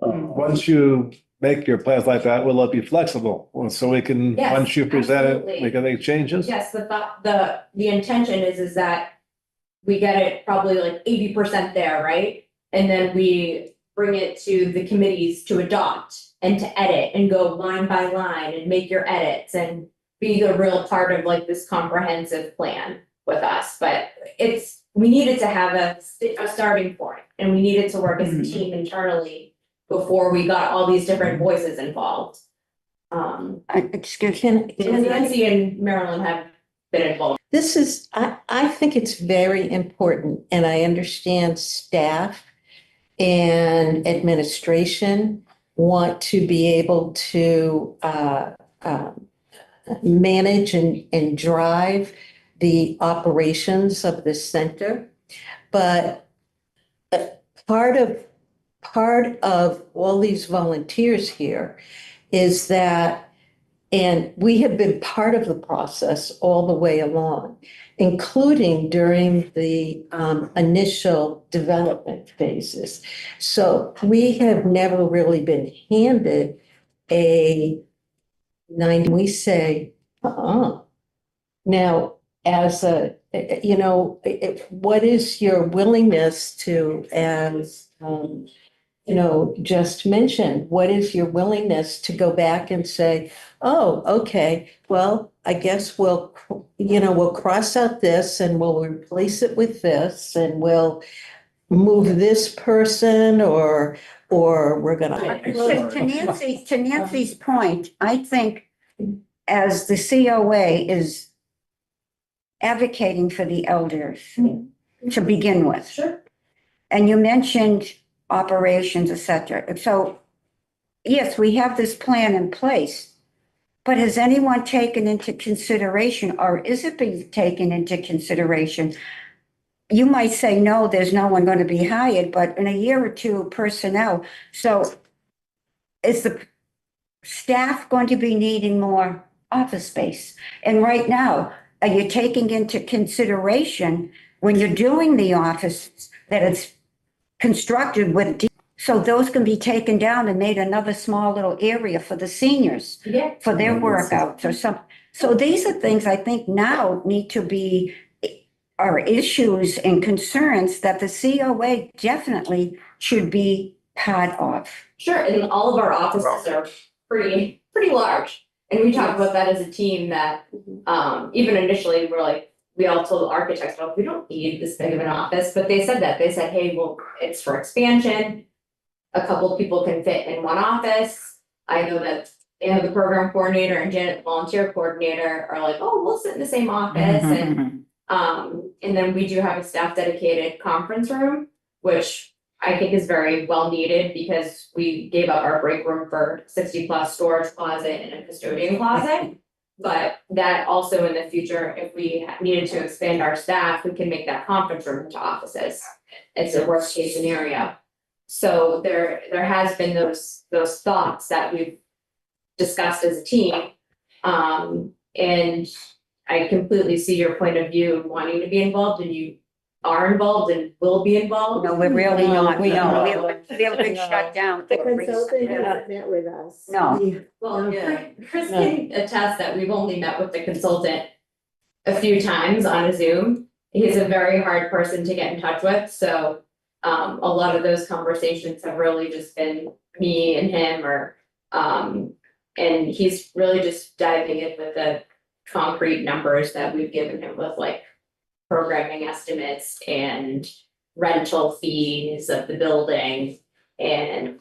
Once you make your plans like that, will it be flexible? So we can, Yes, once you present absolutely. it, we can make changes? Yes, the intention is that we get it probably 80% there, right? And then we bring it to the committees to adopt and to edit and go line by line and make your edits and be the real part of this comprehensive plan with us. But we needed to have a starting point and we needed to work as a team internally before we got all these different voices involved. Excuse me. And Nancy and Marilyn have been involved. This is, I think it's very important, and I understand staff and administration want to be able to manage and drive the operations of the center. But part of all these volunteers here is that, and we have been part of the process all the way along, including during the initial development phases. So we have never really been handed a 90, we say, Now, as what is your willingness to, as just mentioned, what is your willingness to go back and say, oh, okay, well, I guess we'll cross out this and we'll replace it with this and we'll move this person or we're gonna. To Nancy's point, I think as the COA is advocating for the elders to begin with. Sure. And you mentioned operations, et cetera. So yes, we have this plan in place, but has anyone taken into consideration, or is it being taken into consideration? You might say, no, there's no one going to be hired, but in a year or two, personnel. So is the staff going to be needing more office space? And right now, are you taking into consideration when you're doing the office that it's constructed with, so those can be taken down and made another small little area for the seniors, for their workouts or something. So these are things I think now need to be, are issues and concerns that the COA definitely should be part of. Sure, and all of our offices are pretty large. And we talked about that as a team that, even initially, we're like, we all told the architects, well, we don't need this big of an office, but they said that. They said, hey, well, it's for expansion. A couple of people can fit in one office. I know that, the program coordinator and Janet, the volunteer coordinator, are like, oh, we'll sit in the same office. And then we do have a staff dedicated conference room, which I think is very well needed because we gave up our break room for 60+ storage closet and a custodian closet. But that also in the future, if we needed to expand our staff, we can make that conference room into offices. It's a worst case scenario. So there has been those thoughts that we've discussed as a team. And I completely see your point of view of wanting to be involved, and you are involved and will be involved. No, we're really not. We don't. We've been shut down. The consultant hasn't met with us. No. Well, Chris can attest that we've only met with the consultant a few times on a Zoom. He's a very hard person to get in touch with, so a lot of those conversations have really just been me and him, and he's really just diving in with the concrete numbers that we've given him with like programming estimates and rental fees of the building and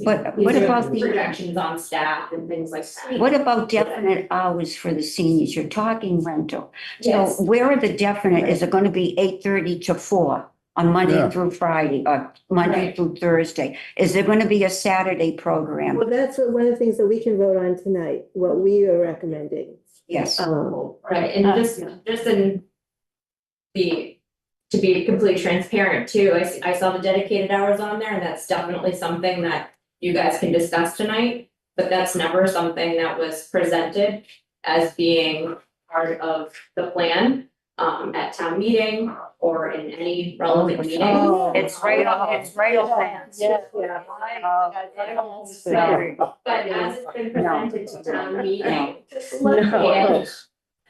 what about the projections on staff and things like that. What about definite hours for the seniors? You're talking rental. Yes. So where are the definite? Is it going to be 8:30 to 4 on Monday Yeah. through Friday or Monday through Thursday? Is there going to be a Saturday program? Well, that's one of the things that we can vote on tonight, what we are recommending. Yes. Right, and just in to be completely transparent too, I saw the dedicated hours on there, and that's definitely something that you guys can discuss tonight. But that's never something that was presented as being part of the plan at town meeting or in any relevant meeting. It's right on plans. But as it's been presented to town meeting,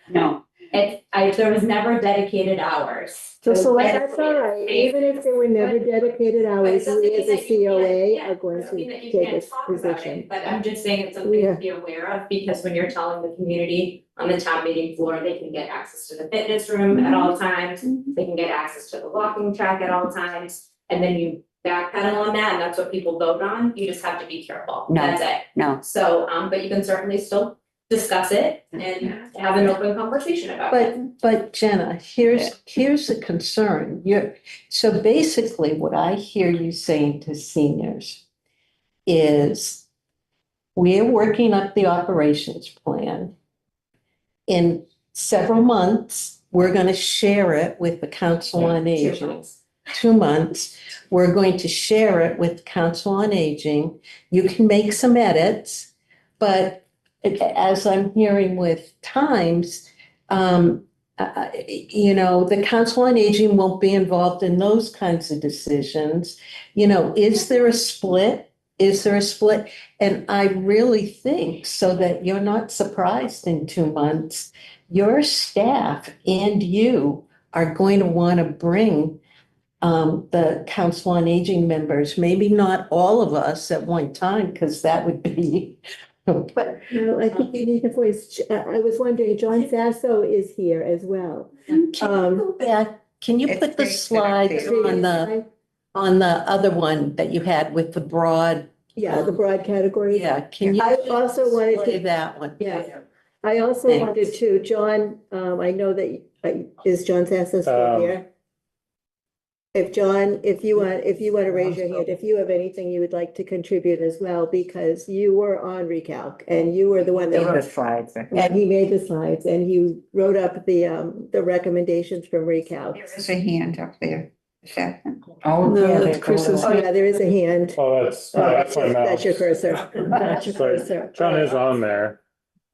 No. there was never dedicated hours. So that's all right, even if there were never dedicated hours, we as a COA are going to take this position. But I'm just saying it's something to be aware of, because when you're telling the community on the town meeting floor, they can get access to the fitness room at all times, they can get access to the walking track at all times, and then you backpedal on that, and that's what people vote on, you just have to be careful, No. that's it. No. So, but you can certainly still discuss it and have an open conversation about it. But Jenna, here's a concern. So basically what I hear you saying to seniors is we're working up the operations plan. In several months, we're going to share it with the Council on Aging. 2 months, we're going to share it with Council on Aging. You can make some edits, but as I'm hearing with Times, the Council on Aging won't be involved in those kinds of decisions. Is there a split? And I really think, so that you're not surprised in 2 months, your staff and you are going to want to bring the Council on Aging members, maybe not all of us at one time, because that would be. But, no, I think you need a voice. I was wondering, John Sasso is here as well. Can you go back? Can you It's put the great that slides they're on the other one that you had with the broad? Yeah, the broad categories. Yeah, can you? I also wanted display to, that one. yeah, I also Thanks. wanted to, John, I know that, is John Sasso still here? If John, if you want to raise your hand, if you have anything you would like to contribute as well, because you were on recalc and you were the one There were that, slides. and he made the slides and he wrote up the recommendations from recalc. There is a hand up there. Is that? Oh, No, yeah, that's they- Chris's Oh, yeah, there is a hand. Oh, that's my mouse. That's your cursor. That's your Sorry, cursor. John is on there.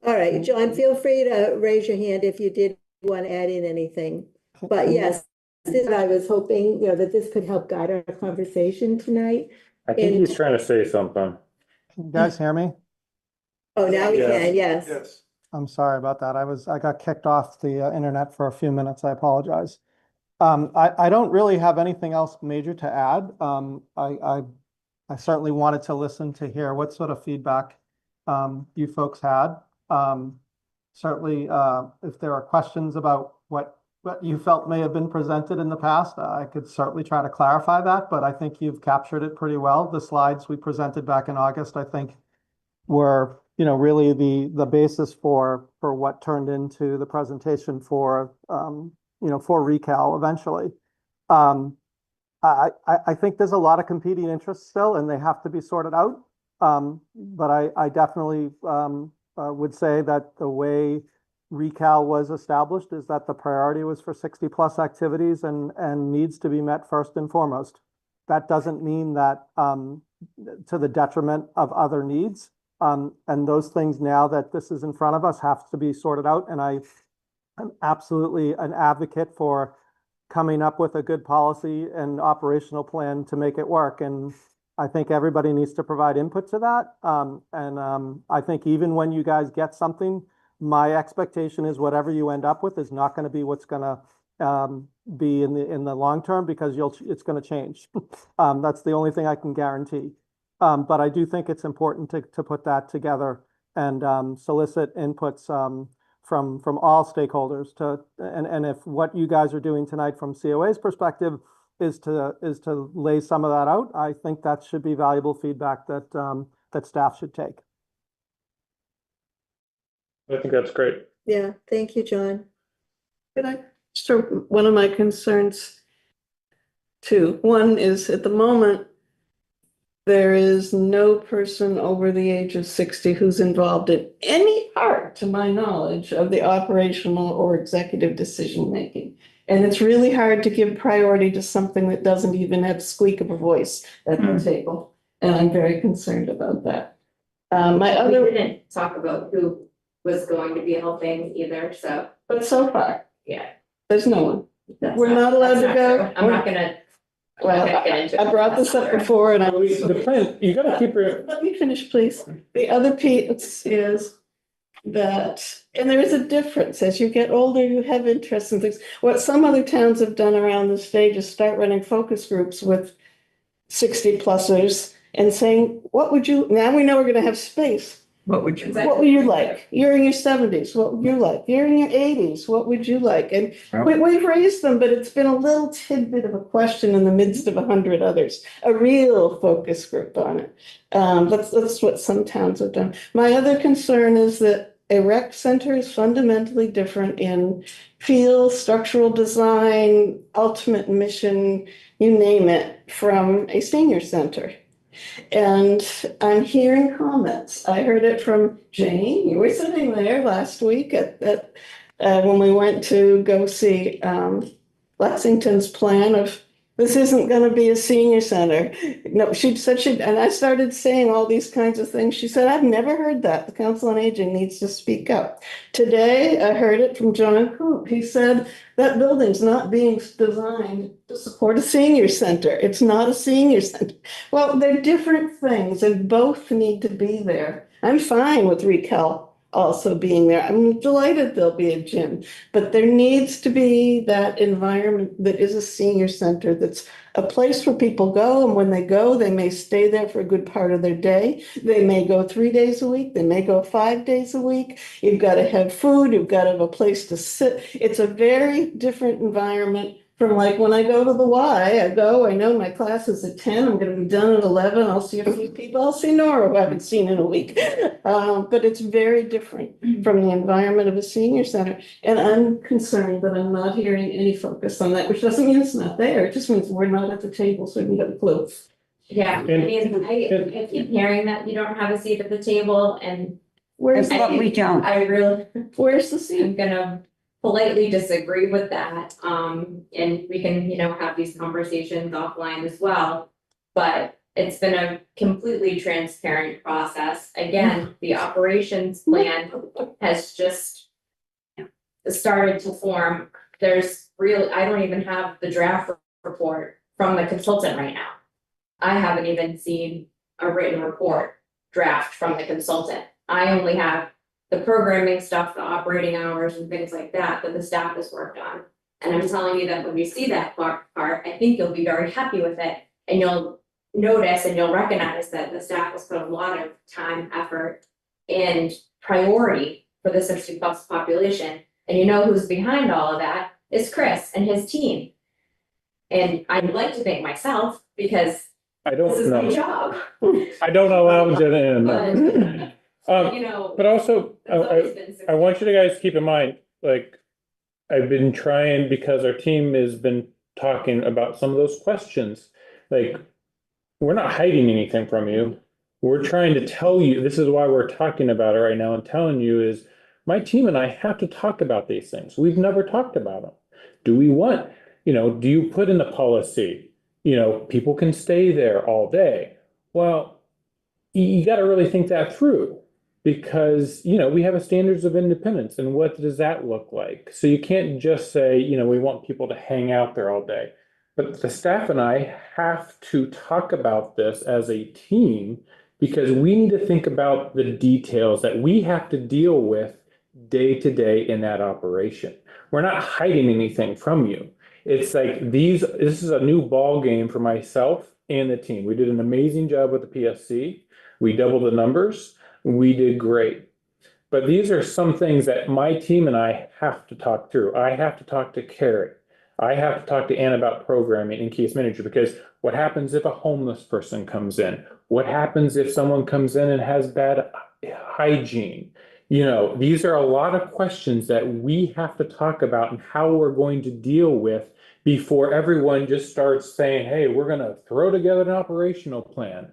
All right, John, feel free to raise your hand if you did want to add in anything. But yes, I was hoping, that this could help guide our conversation tonight. I think he's trying to say something. Can you guys hear me? Oh, now we Yes. can, yes. Yes. I'm sorry about that. I got kicked off the internet for a few minutes. I apologize. I don't really have anything else major to add. I certainly wanted to listen to hear what sort of feedback you folks had. Certainly, if there are questions about what you felt may have been presented in the past, I could certainly try to clarify that, but I think you've captured it pretty well. The slides we presented back in August, I think, were, really the basis for what turned into the presentation for, for Recal eventually. I think there's a lot of competing interests still, and they have to be sorted out. But I definitely would say that the way Recal was established is that the priority was for 60+ activities and needs to be met first and foremost. That doesn't mean that to the detriment of other needs. And those things, now that this is in front of us, have to be sorted out. And I am absolutely an advocate for coming up with a good policy and operational plan to make it work. And I think everybody needs to provide input to that. I think even when you guys get something, my expectation is whatever you end up with is not going to be what's going to be in the long term, because it's going to change. That's the only thing I can guarantee. But I do think it's important to put that together and solicit inputs from all stakeholders and if what you guys are doing tonight from COA's perspective is to lay some of that out, I think that should be valuable feedback that staff should take. I think that's great. Yeah, thank you, John. So one of my concerns too, one is at the moment, there is no person over the age of 60 who's involved in any part, to my knowledge, of the operational or executive decision-making. And it's really hard to give priority to something that doesn't even have squeak of a voice at the table. And I'm very concerned about that. We didn't talk about who was going to be helping either, so. But so far, Yeah. there's no one. that's We're not allowed that's to go. true. I'm not gonna. Well, get into I brought this up before and The plan, you gotta keep it. Let me finish, please. The other piece is that, and there is a difference, as you get older, you have interests in things. What some other towns have done around the stage is start running focus groups with 60-plussers and saying, what would you, now we know we're gonna have space. What would you? What would you like? You're in your 70s, what would you like? You're in your 80s, what would you like? And we've raised them, but it's been a little tidbit of a question in the midst of 100 others, a real focus group on it. That's what some towns have done. My other concern is that a rec center is fundamentally different in feel, structural design, ultimate mission, you name it, from a senior center. And I'm hearing comments. I heard it from Jane. You were sitting there last week when we went to go see Lexington's plan of this isn't going to be a senior center. No, she said and I started saying all these kinds of things. She said, I've never heard that. The Council on Aging needs to speak up. Today, I heard it from John Coop. He said that building's not being designed to support a senior center. It's not a senior center. Well, they're different things and both need to be there. I'm fine with Recal also being there. I'm delighted there'll be a gym, but there needs to be that environment that is a senior center, that's a place where people go, and when they go, they may stay there for a good part of their day. They may go 3 days a week, they may go 5 days a week. You've got to have food, you've got to have a place to sit. It's a very different environment from like when I go to the Y, I know my class is at 10, I'm gonna be done at 11, I'll see a few people, I'll see Nora, who I haven't seen in a week. But it's very different from the environment of a senior center. And I'm concerned that I'm not hearing any focus on that, which doesn't mean it's not there, it just means we're not at the table, so we have a clue. Yeah, I mean, I keep hearing that you don't have a seat at the table and. Where's But we don't. I really, Where's the seat? I'm gonna politely disagree with that, and we can, have these conversations offline as well. But it's been a completely transparent process. Again, the operations plan has just started to form. I don't even have the draft report from the consultant right now. I haven't even seen a written report draft from the consultant. I only have the programming stuff, the operating hours and things like that the staff has worked on. And I'm telling you that when you see that part, I think you'll be very happy with it. And you'll notice and you'll recognize that the staff has put a lot of time, effort, and priority for the 60+ population. And who's behind all of that is Chris and his team. And I'd like to thank myself because I don't this is my know. job. I don't allow Jenna in. But, But also, I want you to guys keep in mind, like, I've been trying, because our team has been talking about some of those questions. Like, we're not hiding anything from you. We're trying to tell you, this is why we're talking about it right now and telling you is, my team and I have to talk about these things. We've never talked about them. Do we want, do you put in the policy, people can stay there all day? Well, you got to really think that through. Because, we have a standards of independence, and what does that look like? So you can't just say, we want people to hang out there all day. But the staff and I have to talk about this as a team, because we need to think about the details that we have to deal with day to day in that operation. We're not hiding anything from you. It's like this is a new ball game for myself and the team. We did an amazing job with the PSC. We doubled the numbers. We did great. But these are some things that my team and I have to talk through. I have to talk to Carrie. I have to talk to Ann about programming and case manager, because what happens if a homeless person comes in? What happens if someone comes in and has bad hygiene? These are a lot of questions that we have to talk about and how we're going to deal with before everyone just starts saying, hey, we're going to throw together an operational plan.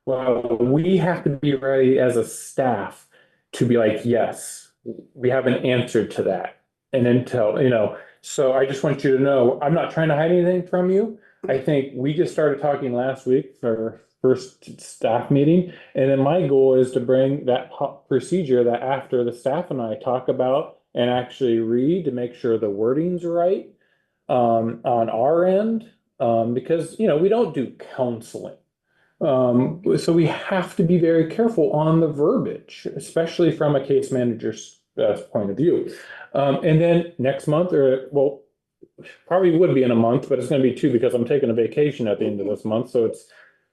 Well, we have to be ready as a staff to be like, yes, we have an answer to that. And until, so I just want you to know, I'm not trying to hide anything from you. I think we just started talking last week for our first staff meeting. And then my goal is to bring that procedure that after the staff and I talk about and actually read to make sure the wording's right on our end. Because, we don't do counseling. So we have to be very careful on the verbiage, especially from a case manager's point of view. And then next month, probably would be in a month, but it's going to be 2 because I'm taking a vacation at the end of this month. So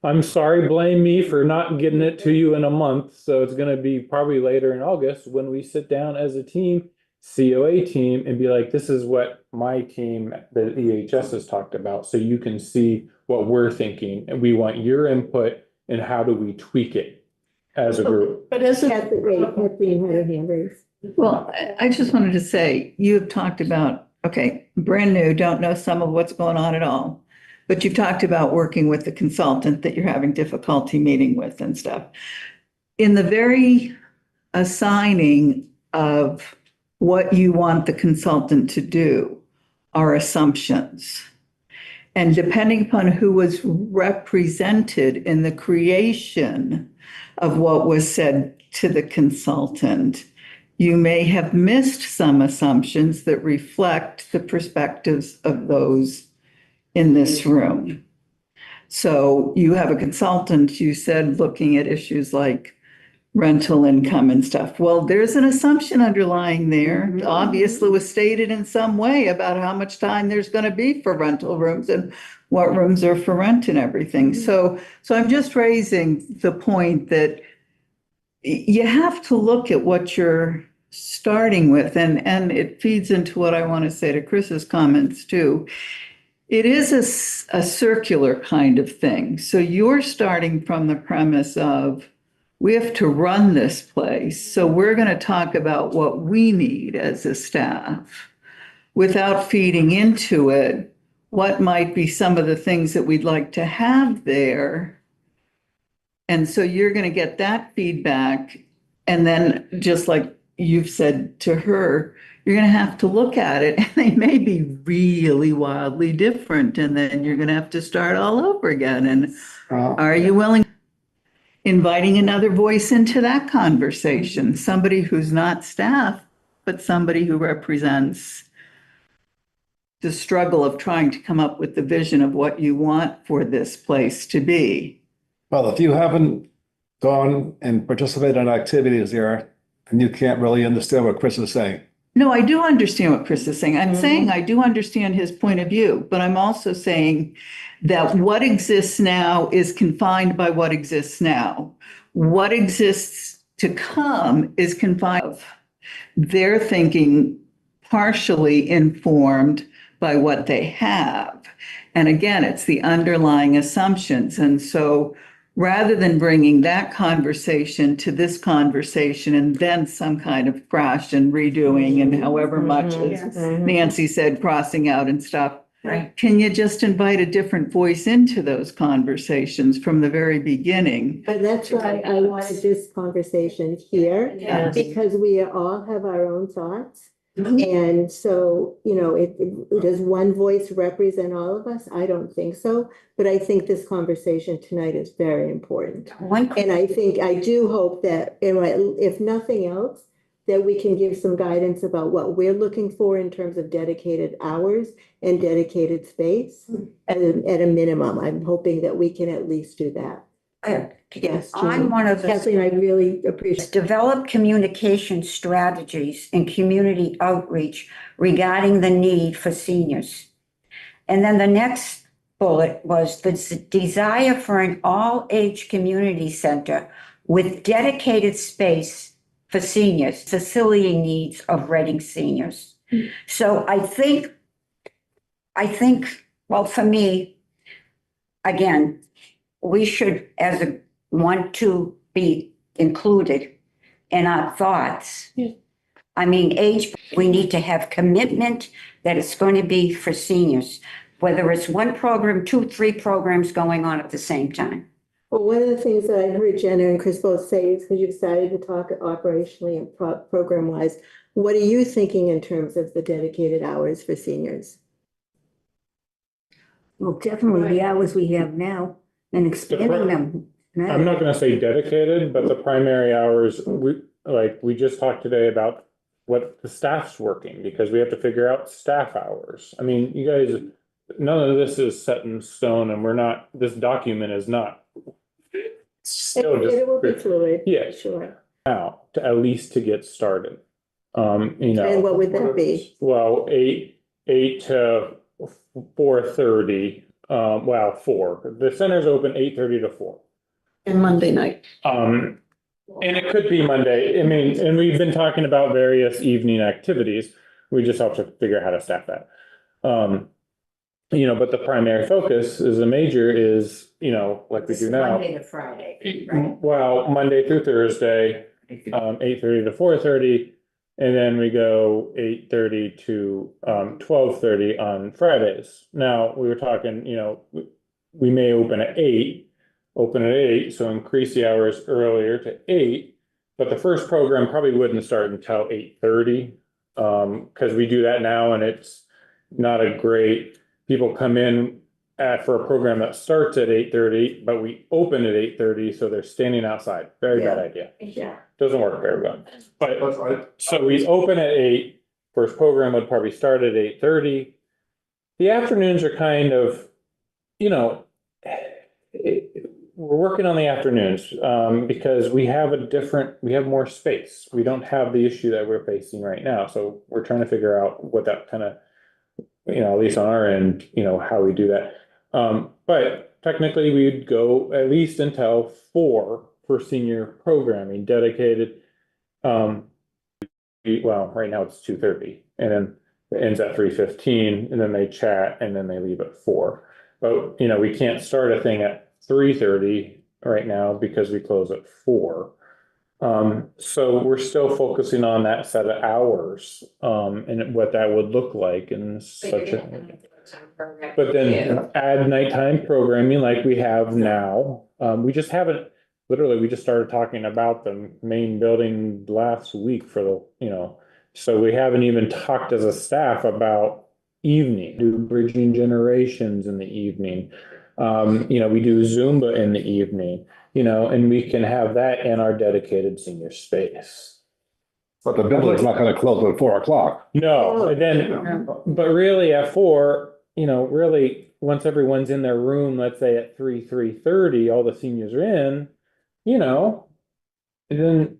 I'm sorry, blame me for not getting it to you in a month. So it's going to be probably later in August when we sit down as a team, COA team, and be like, this is what my team, the EHS, has talked about. So you can see what we're thinking, and we want your input and how do we tweak it as a group. But as Kathleen had her hand raised. Well, I just wanted to say, you've talked about, okay, brand new, don't know some of what's going on at all. But you've talked about working with the consultant that you're having difficulty meeting with and stuff. In the very assigning of what you want the consultant to do are assumptions. And depending upon who was represented in the creation of what was said to the consultant, you may have missed some assumptions that reflect the perspectives of those in this room. So you have a consultant, you said, looking at issues like rental income and stuff. Well, there's an assumption underlying there. Obviously was stated in some way about how much time there's going to be for rental rooms and what rooms are for rent and everything. So I'm just raising the point that you have to look at what you're starting with, and it feeds into what I want to say to Chris's comments too. It is a circular kind of thing. So you're starting from the premise of, we have to run this place. So we're going to talk about what we need as a staff without feeding into it what might be some of the things that we'd like to have there. And so you're going to get that feedback. And then just like you've said to her, you're going to have to look at it and they may be really wildly different. And then you're going to have to start all over again. And are you willing? Inviting another voice into that conversation, somebody who's not staff, but somebody who represents the struggle of trying to come up with the vision of what you want for this place to be. Well, if you haven't gone and participated in activities there, then you can't really understand what Chris is saying. No, I do understand what Chris is saying. I'm saying I do understand his point of view, but I'm also saying that what exists now is confined by what exists now. What exists to come is confined. They're thinking partially informed by what they have. And again, it's the underlying assumptions. And so rather than bringing that conversation to this conversation and then some kind of crash and redoing and however much, as Nancy said, crossing out and stuff, Right. can you just invite a different voice into those conversations from the very beginning? But that's why I wanted this conversation here, Yes. because we all have our own thoughts. And so, does one voice represent all of us? I don't think so, but I think this conversation tonight is very important. And I do hope that, if nothing else, that we can give some guidance about what we're looking for in terms of dedicated hours and dedicated space at a minimum. I'm hoping that we can at least do that. Yes, I'm Jean. one of the. Kathleen, I really appreciate. Develop communication strategies and community outreach regarding the need for seniors. And then the next bullet was the desire for an all-age community center with dedicated space for seniors, facility needs of Reading seniors. So I think, well, for me, again, we should, want to be included in our thoughts. I mean, we need to have commitment that it's going to be for seniors, whether it's one program, 2, 3 programs going on at the same time. Well, one of the things that I heard Jenna and Chris both say is, because you've started to talk operationally and program wise, what are you thinking in terms of the dedicated hours for seniors? Well, definitely the hours we have now and expanding them. I'm not gonna say dedicated, but the primary hours, we just talked today about what the staff's working, because we have to figure out staff hours. I mean, you guys, none of this is set in stone, and this document is not. Still just. It will be fluid. Yeah. Sure. Now, at least to get started. And what would that be? Well, 8 to 4:30, 4. The center's open 8:30 to 4. And Monday night. And it could be Monday. I mean, and we've been talking about various evening activities. We just have to figure out how to staff that. But the primary focus is like we do now. Monday to Friday, right? Well, Monday through Thursday, 8:30 to 4:30. And then we go 8:30 to 12:30 on Fridays. Now, we were talking, we may open at 8, so increase the hours earlier to 8. But the first program probably wouldn't start until 8:30, because we do that now and it's not a great, people come in for a program that starts at 8:30, but we open at 8:30, so they're standing outside. Very bad idea. Yeah. Doesn't work very well. But so we open at 8, first program would probably start at 8:30. The afternoons are kind of, we're working on the afternoons, because we have more space. We don't have the issue that we're facing right now, so we're trying to figure out what that kind of, at least on our end, how we do that. But technically, we'd go at least until 4 for senior programming dedicated. Well, right now it's 2:30, and then it ends at 3:15, and then they chat, and then they leave at 4. But, we can't start a thing at 3:30 right now because we close at 4. So we're still focusing on that set of hours, and what that would look like and such a. But then add nighttime programming like we have now. We just haven't, literally, we just started talking about the main building last week for the, so we haven't even talked as a staff about evening, do bridging generations in the evening. We do Zumba in the evening, and we can have that in our dedicated senior space. But the building's not gonna close at 4 o'clock. No, and then, but really at 4, really, once everyone's in their room, let's say at 3:30, all the seniors are in, then,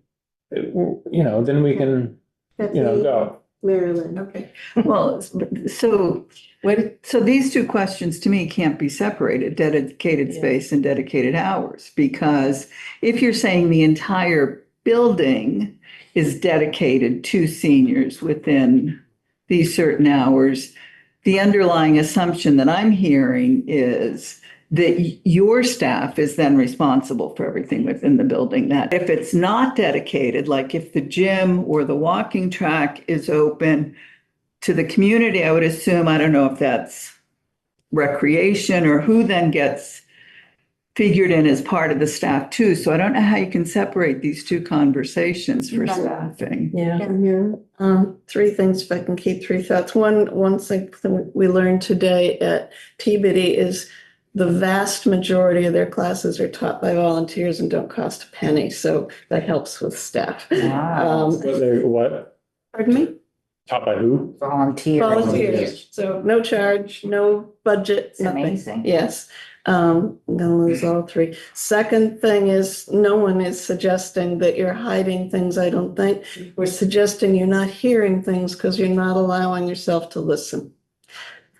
then we can, go. Marilyn. Okay, well, so these two questions to me can't be separated, dedicated space and dedicated hours, because if you're saying the entire building is dedicated to seniors within these certain hours, the underlying assumption that I'm hearing is that your staff is then responsible for everything within the building. That if it's not dedicated, like if the gym or the walking track is open to the community, I would assume, I don't know if that's recreation or who then gets figured in as part of the staff too. So I don't know how you can separate these two conversations for staffing. Yeah. 3 things, if I can keep 3 thoughts. One thing that we learned today at Peabody is the vast majority of their classes are taught by volunteers and don't cost a penny. So that helps with staff. Wow. What? Pardon me? Taught by who? Volunteers. So no charge, no budget, It's nothing. amazing. Yes. I'm gonna lose all 3. Second thing is, no one is suggesting that you're hiding things, I don't think. We're suggesting you're not hearing things because you're not allowing yourself to listen.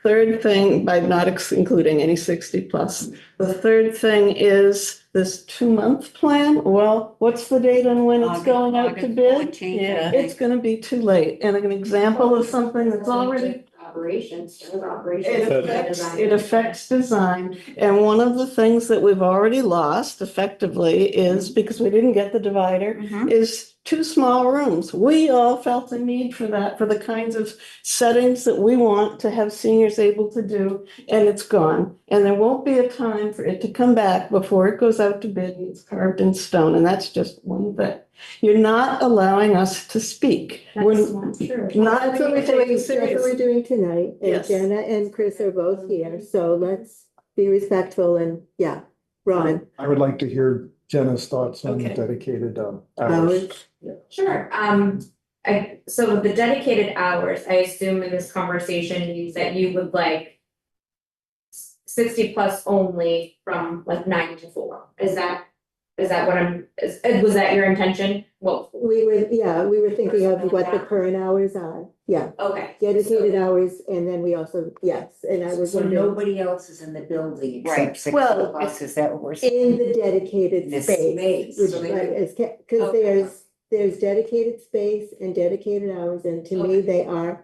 Third thing, by not including any 60 plus, the third thing is this 2-month plan. Well, what's the date on when it's going out to bid? Yeah. It's gonna be too late. And an example of something that's already Operations, it affects design. And one of the things that we've already lost effectively is, because we didn't get the divider, is 2 small rooms. We all felt the need for that, for the kinds of settings that we want to have seniors able to do, and it's gone. And there won't be a time for it to come back before it goes out to bid and it's carved in stone. And that's just one thing. You're not allowing us to speak. That's Not That's what we're doing, that's what we're doing tonight. And Yes. Jenna and Chris are both here, so let's be respectful and, Ron. I would like to hear Jenna's thoughts on Okay. dedicated hours. Howard? Sure, so with the dedicated hours, I assume in this conversation means that you would like 60 plus only from like 9 to 4, is that what was that your intention? Well, We were thinking of what the current hours are, okay. dedicated hours, and then we also, and I was So wondering, nobody else is in the building Right. except 60 Well, plus, is that what we're saying? in the dedicated This space. space. Which, So they- because Okay. there's dedicated space and dedicated hours, and to me, Okay. they are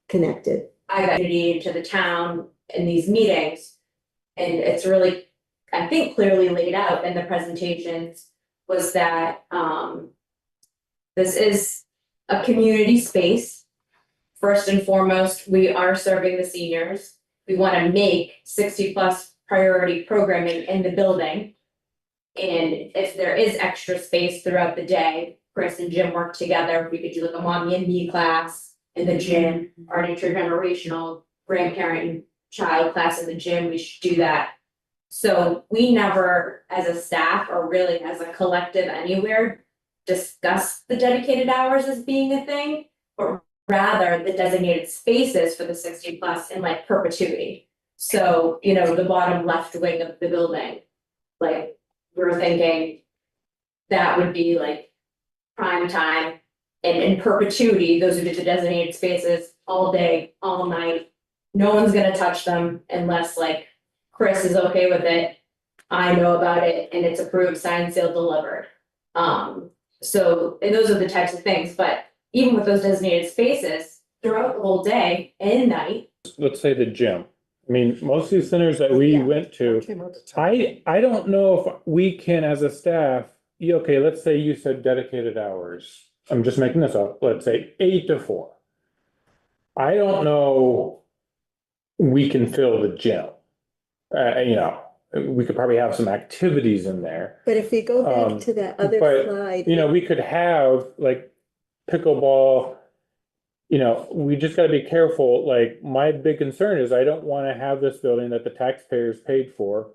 connected. I got into the town in these meetings. And it's really, I think, clearly laid out in the presentations was that, this is a community space. First and foremost, we are serving the seniors. We want to make 60 plus priority programming in the building. And if there is extra space throughout the day, Chris and Jim work together. We could do like a mommy and me class in the gym, or an intergenerational grandparent and child class in the gym. We should do that. So we never, as a staff or really as a collective anywhere, discuss the dedicated hours as being a thing, but rather the designated spaces for the 60 plus in like perpetuity. So, the bottom left wing of the building, like we're thinking that would be like prime time and in perpetuity, those would be the designated spaces all day, all night. No one's gonna touch them unless like Chris is okay with it. I know about it and it's approved, signed, sealed, delivered. So, and those are the types of things, but even with those designated spaces, throughout the whole day and night. Let's say the gym. I mean, most of these centers that we went to, I don't know if we can, as a staff, okay, let's say you said dedicated hours. I'm just making this up. Let's say 8 to 4. I don't know we can fill the gym. You know, we could probably have some activities in there. But if you go back to that other but, slide. You know, we could have like pickleball. You know, we just gotta be careful. Like, my big concern is I don't wanna have this building that the taxpayers paid for.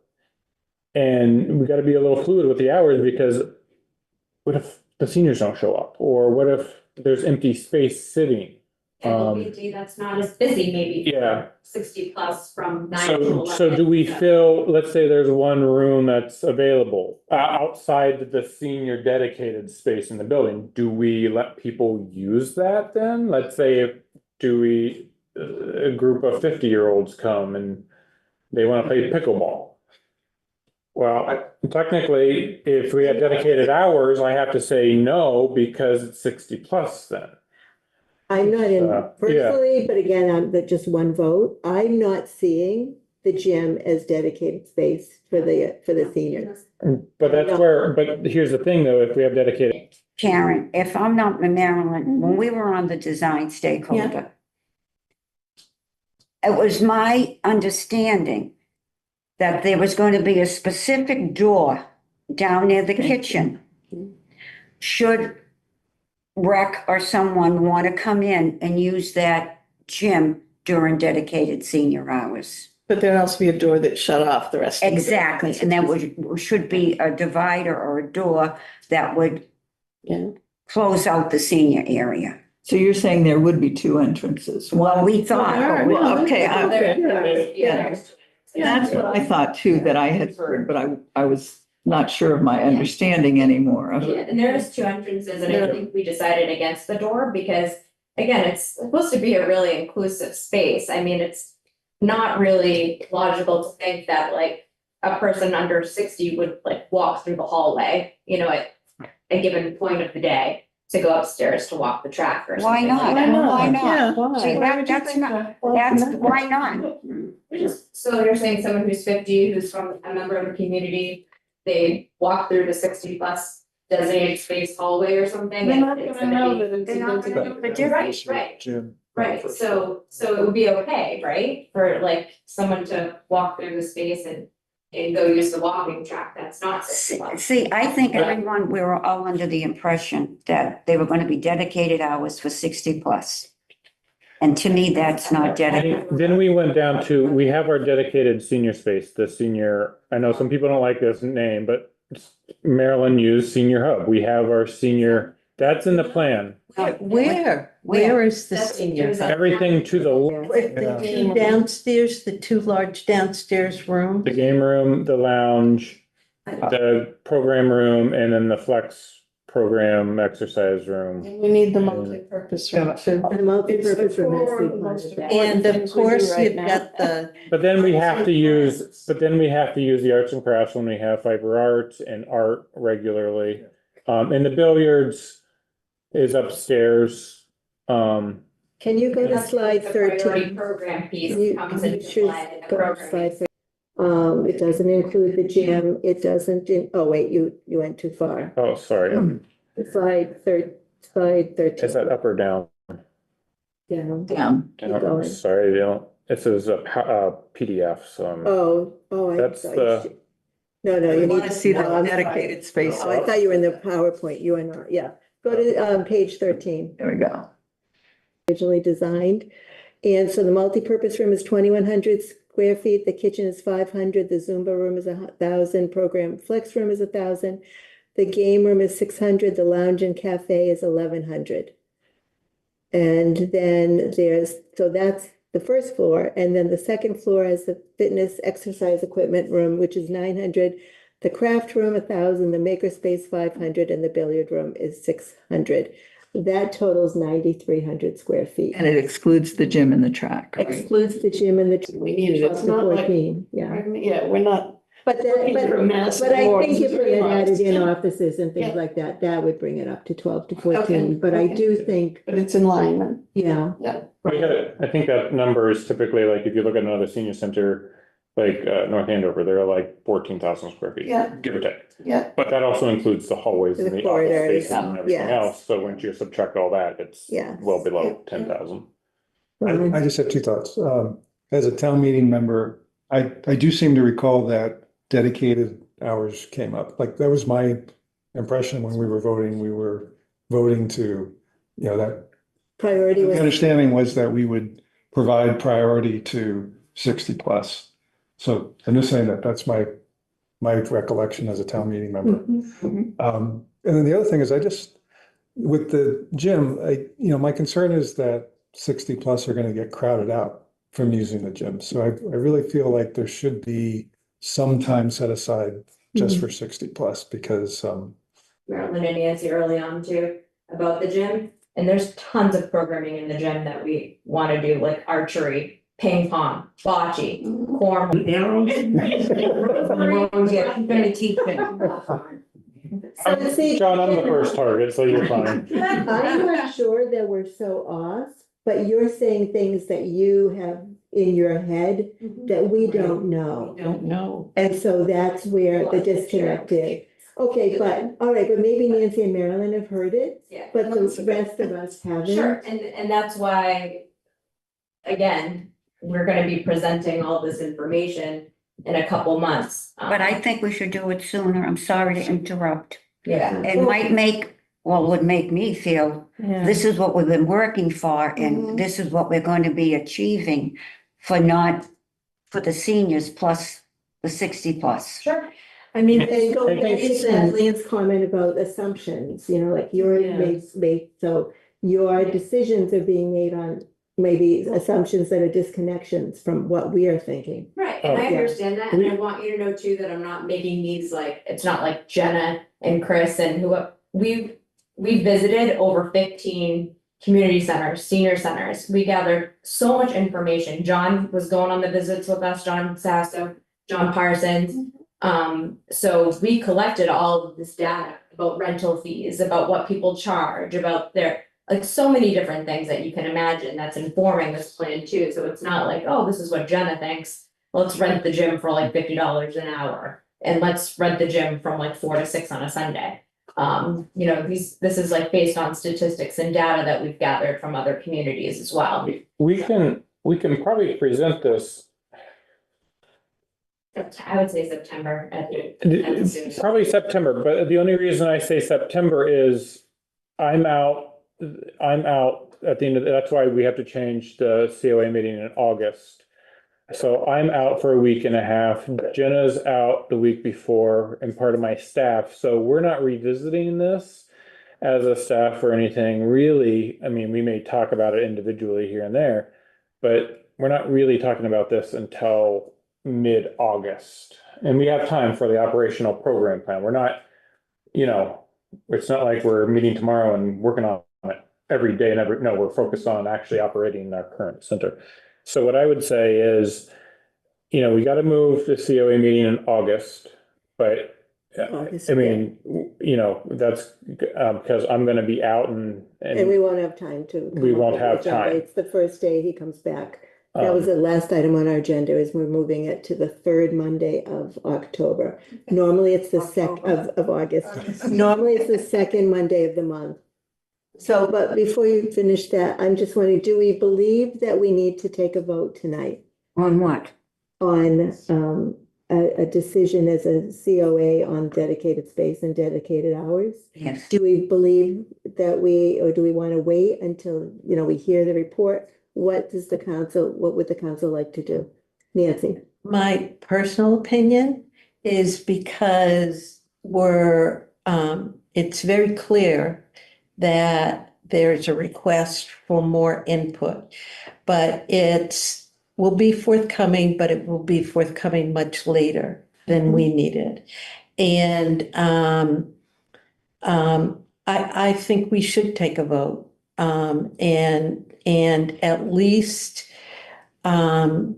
And we gotta be a little fluid with the hours, because what if the seniors don't show up? Or what if there's empty space sitting? And that's not as busy maybe. Yeah. 60 plus from 9 to So, 11. so do we fill, let's say there's one room that's available outside the senior dedicated space in the building, do we let people use that then? Let's say, a group of 50-year-olds come and they want to play pickleball. Well, technically, if we have dedicated hours, I have to say no, because it's 60 plus then. I'm not in yeah. personally, but again, I'm just one vote. I'm not seeing the gym as dedicated space for the seniors. But that's where, but here's the thing though, if we have dedicated. Karen, if I'm not in Maryland, when we were on the design stakeholder, it was my understanding that there was going to be a specific door down near the kitchen. Should rec or someone want to come in and use that gym during dedicated senior hours. But there'd also be a door that shut off the rest of the day. Exactly, and there should be a divider or a door that would close out the senior area. So you're saying there would be 2 entrances? Well, we thought. Well, okay, Yeah. that's what I thought too, that I had heard, but I was not sure of my understanding anymore of Yeah, it. and there's 2 entrances, and I think we decided against the door because, again, it's supposed to be a really inclusive space. I mean, it's not really logical to think that like a person under 60 would like walk through the hallway, you know, at a given point of the day to go upstairs to walk the track or Why something like not? that. Why Yeah, not? why? See, Why would you that's think not, that? why not? So you're saying someone who's 50, who's from a member of the community, they walk through the 60 plus designated space hallway or something? They're and not it's gonna know that it's They're not gonna know the difference. Right, so it would be okay, right, for like someone to walk through the space and go use the walking track, that's not 60 plus. See, I think everyone, we were all under the impression that they were going to be dedicated hours for 60 plus. And to me, that's not dedicated. Then we went down to, we have our dedicated senior space, the senior, I know some people don't like this name, but Maryland used Senior Hub. We have our senior, that's in the plan. Where is the That's- senior? there's a- Everything to the, With the 2 downstairs, the 2 large downstairs rooms? the game room, the lounge, the program room, and then the flex program exercise room. We need the multi-purpose room too. The multi-purpose room has to be The most part of that. And of Things we do course, right you've now. got the, But then we have to use the arts and crafts when we have fiber arts and art regularly. And the billiards is upstairs. Can you go to That's slide the priority 13? program piece You- comes you into should play in the go to program. slide 13. It doesn't include the gym, it doesn't, oh wait, you went too far. Oh, sorry. Slide 13. Is that up or down? Down. Down. Keep going. Sorry, they don't, this is a PDF, so I'm. Oh, I That's thought the- you should. No, you I need want to see no, the I'm sorry. dedicated space. Oh, I thought you were in the PowerPoint, you are not, yeah. Go to page 13. There we go. Originally designed. And so the multipurpose room is 2,100 square feet, the kitchen is 500, the Zumba room is 1,000, program flex room is 1,000, the game room is 600, the lounge and cafe is 1,100. And then so that's the first floor, and then the second floor has the fitness exercise equipment room, which is 900, The craft room, 1,000, the makerspace, 500, and the billiard room is 600. That totals 9,300 square feet. And it excludes the gym and the track, right? Excludes the gym and the. We needed it. It's not like- 14, yeah. Yeah, we're not. But looking for that, massive but I boards think if and we had streetlights. added in offices and things Yeah. like that, that would bring it up to 12 to 14. Okay, But I okay. do think, But it's in line then. yeah, I think that number is typically like, if you look at another senior center, like North Andover, they're like 14,000 square feet. Yeah. Give or take. Yeah. But that also includes the hallways and The the office corridors, spaces and everything yes. else. So once you subtract all that, it's Yeah. well below 10,000. I just have two thoughts. As a town meeting member, I do seem to recall that dedicated hours came up. Like, that was my impression when we were voting to, that priority the was, understanding was that we would provide priority to 60 plus. So I'm just saying that that's my recollection as a town meeting member. And then the other thing is with the gym, my concern is that 60 plus are going to get crowded out from using the gym. So I really feel like there should be some time set aside just for 60 plus because, Marilyn and Nancy early on too, about the gym. And there's tons of programming in the gym that we want to do, like archery, ping pong, bocce, cornhole. Yeah, very teach me. so see. John, I'm the first target, so you're fine. I'm not sure that we're so off, but you're saying things that you have in your head that we don't know. Don't know. And so that's where the disconnect is. Okay, but, all right, but maybe Nancy and Marilyn have heard it, Yeah. but the rest of us haven't. Sure, and that's why, again, we're gonna be presenting all this information in a couple months. But I think we should do it sooner. I'm sorry to interrupt. Yeah. It would make me feel, this is what we've been working for and this is what we're going to be achieving for the seniors plus the 60 plus. Sure. I mean, and go I back think- to that Lean's comment about assumptions, like your made, so your decisions are being made on maybe assumptions that are disconnections from what we are thinking. Right, and I Yeah. understand that, and I want you to know too, that I'm not making these like, it's not like Jenna and Chris and we visited over 15 community centers, senior centers. We gathered so much information. John was going on the visits with us, John Sasso, John Parsons. So we collected all of this data about rental fees, about what people charge, about like so many different things that you can imagine that's informing this plan too. So it's not like, oh, this is what Jenna thinks. Let's rent the gym for like $50 an hour and let's rent the gym from like 4 to 6 on a Sunday. This is like based on statistics and data that we've gathered from other communities as well. We can probably present this. I would say September at the soonest. Probably September, but the only reason I say September is I'm out at the end of, that's why we have to change the COA meeting in August. So I'm out for a week and a half. Jenna's out the week before and part of my staff. So we're not revisiting this as a staff or anything really. I mean, we may talk about it individually here and there, but we're not really talking about this until mid-August. And we have time for the operational program plan. We're not, it's not like we're meeting tomorrow and working on it every day and no, we're focused on actually operating our current center. So what I would say is, we got to move the COA meeting in August, but August, I mean, that's because I'm going to be out and we won't have time to. We won't have time. It's the first day he comes back. That was the last item on our agenda, is we're moving it to the third Monday of October. Normally it's the of August. Normally it's the second Monday of the month. So, but before you finish that, I'm just wondering, do we believe that we need to take a vote tonight On what? on a decision as a COA on dedicated space and dedicated hours? Yes. Do we believe that or do we want to wait until, we hear the report? What would the council like to do? Nancy? My personal opinion is because it's very clear that there's a request for more input, but will be forthcoming, but it will be forthcoming much later than we needed. And I think we should take a vote. And at least town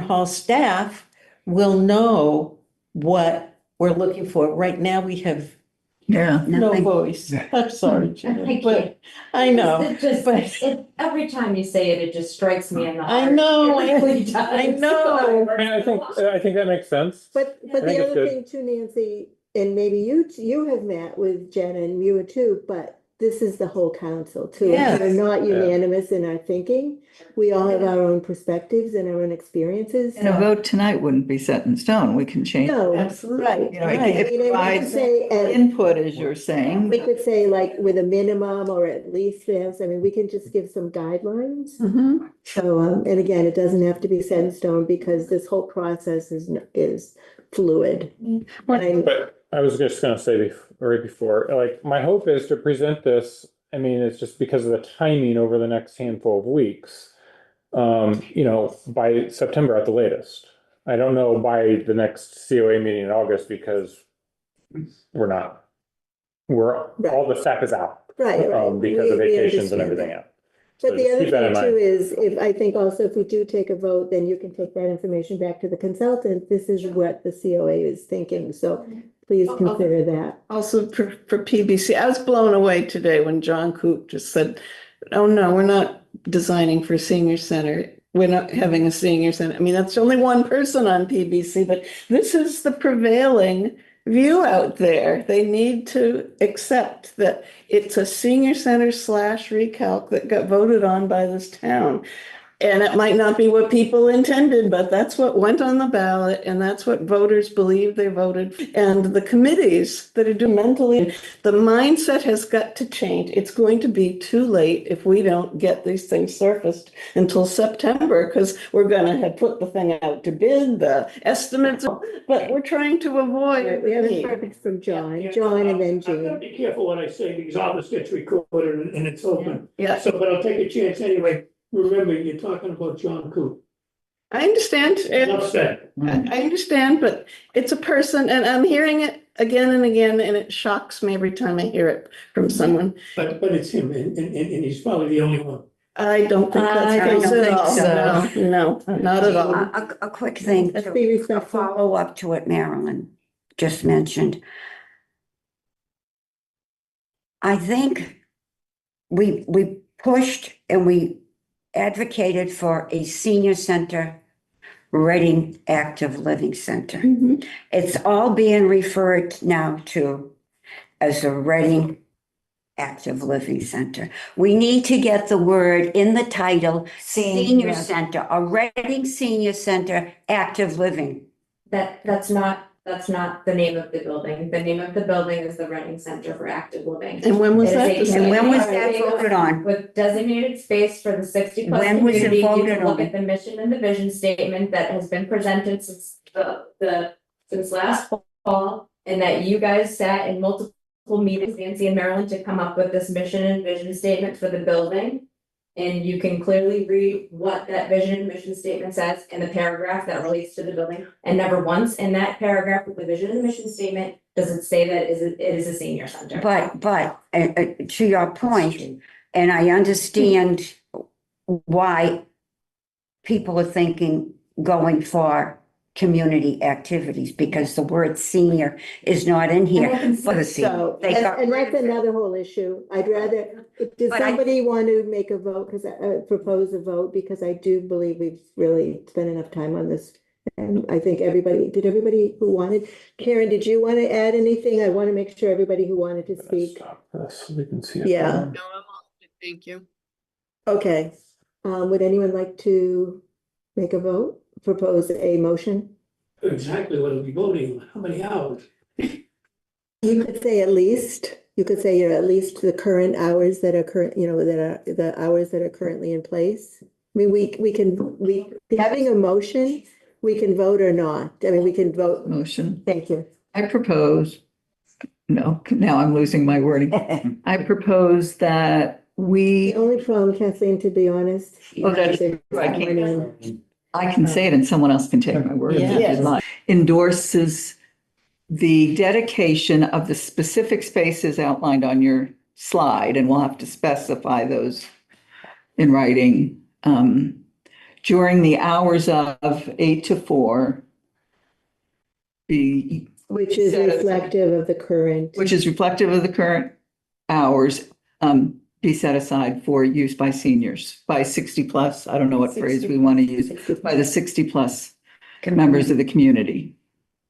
hall staff will know what we're looking for. Right now, we have Yeah. no Nothing. voice. I'm sorry, Jen, but I It know, just, but every time you say it, it just strikes me in the I heart. know, It really does. I know. I mean, I think that makes sense. But I think the it's other good. thing too, Nancy, and maybe you have met with Jen and you too, but this is the whole council too. Yes. We're not Yeah. unanimous in our thinking. We all have our own perspectives and our own experiences. And a vote tonight wouldn't be set in stone. We can change. No, Absolutely. right, You know, right. it I mean, and we could provides say, input, as you're saying. we could say like with a minimum or at least this, I mean, we can just give some guidelines. Mhm. So, and again, it doesn't have to be set in stone because this whole process is fluid. And But I was just gonna say right before, like, my hope is to present this, I mean, it's just because of the timing over the next handful of weeks. By September at the latest. I don't know by the next COA meeting in August because all the staff is out. Right, right. Because of We vacations and understand everything that. else. So But the just other keep that in thing too mind. is, I think also if we do take a vote, then you can take that information back to the consultant. This is what the COA is thinking, so please consider that. Also for PBC, I was blown away today when John Coop just said, oh no, we're not designing for senior center. We're not having a senior center. I mean, that's only one person on PBC, but this is the prevailing view out there. They need to accept that it's a senior center / recalc that got voted on by this town. And it might not be what people intended, but that's what went on the ballot and that's what voters believe they voted. And the committees that are doing mentally, the mindset has got to change. It's going to be too late if we don't get these things surfaced until September, because we're gonna have put the thing out to bid, the estimates, but we're trying to avoid. We haven't heard from John and then I've got to Jean. be careful what I say because all this gets recorded and it's open. Yeah, So, but I'll take a chance anyway. Remember, you're talking about John Coop. I understand. Enough said. I understand, but it's a person and I'm hearing it again and again, and it shocks me every time I hear it from someone. But it's him and he's probably the only one. I don't think that's I the don't case at think all. so. No, not at all. A quick thing Let's to be respectful. follow up to what Marilyn just mentioned. I think we pushed and we advocated for a senior center, Reading Active Living Center. Mhm. It's all being referred now to as a Reading Active Living Center. We need to get the word in the title, Senior Center, a Reading Senior Center, Active Living. That's not the name of the building. The name of the building is the Reading Center for Active Living. And when was It that? is a And when was community that voted on? with designated space for the 60+ When was it community. You voted can look on? at the mission and the vision statement that has been presented since since last fall. And that you guys sat in multiple meetings, Nancy and Marilyn, to come up with this mission and vision statement for the building. And you can clearly read what that vision and mission statement says in the paragraph that relates to the building. And never once in that paragraph with the vision and mission statement does it say that it is a senior center. But to your point, and I understand why people are thinking going for community activities, because the word senior is not in here. So, They got and rid that's of it. another whole issue. I'd rather, does But I- somebody want to make a vote, propose a vote? Because I do believe we've really spent enough time on this. And I think did everybody who wanted, Karen, did you want to add anything? I want to make sure everybody who wanted to speak. Stop this, so we can see it. Yeah. No, I'm all good, thank you. Okay, would anyone like to make a vote, propose a motion? Exactly what are we voting on? How many hours? You could say at least, you're at least the current hours that are current, that are the hours that are currently in place. I mean, having a motion, we can vote or not. I mean, we can vote. Motion. Thank you. I propose, no, now I'm losing my wording. I propose that The we, only problem, Kathleen, to be honest. Oh, that's is true. I can't- morning. I can say it and someone else can take my word. if Yes. you'd like. Endorses the dedication of the specific spaces outlined on your slide, and we'll have to specify those in writing, during the hours of 8 to 4. Which is Set aside. reflective of the current. Which is reflective of the current hours, be set aside for use by seniors, by 60 plus. I don't know what phrase we want to use, by the 60 plus members of the community.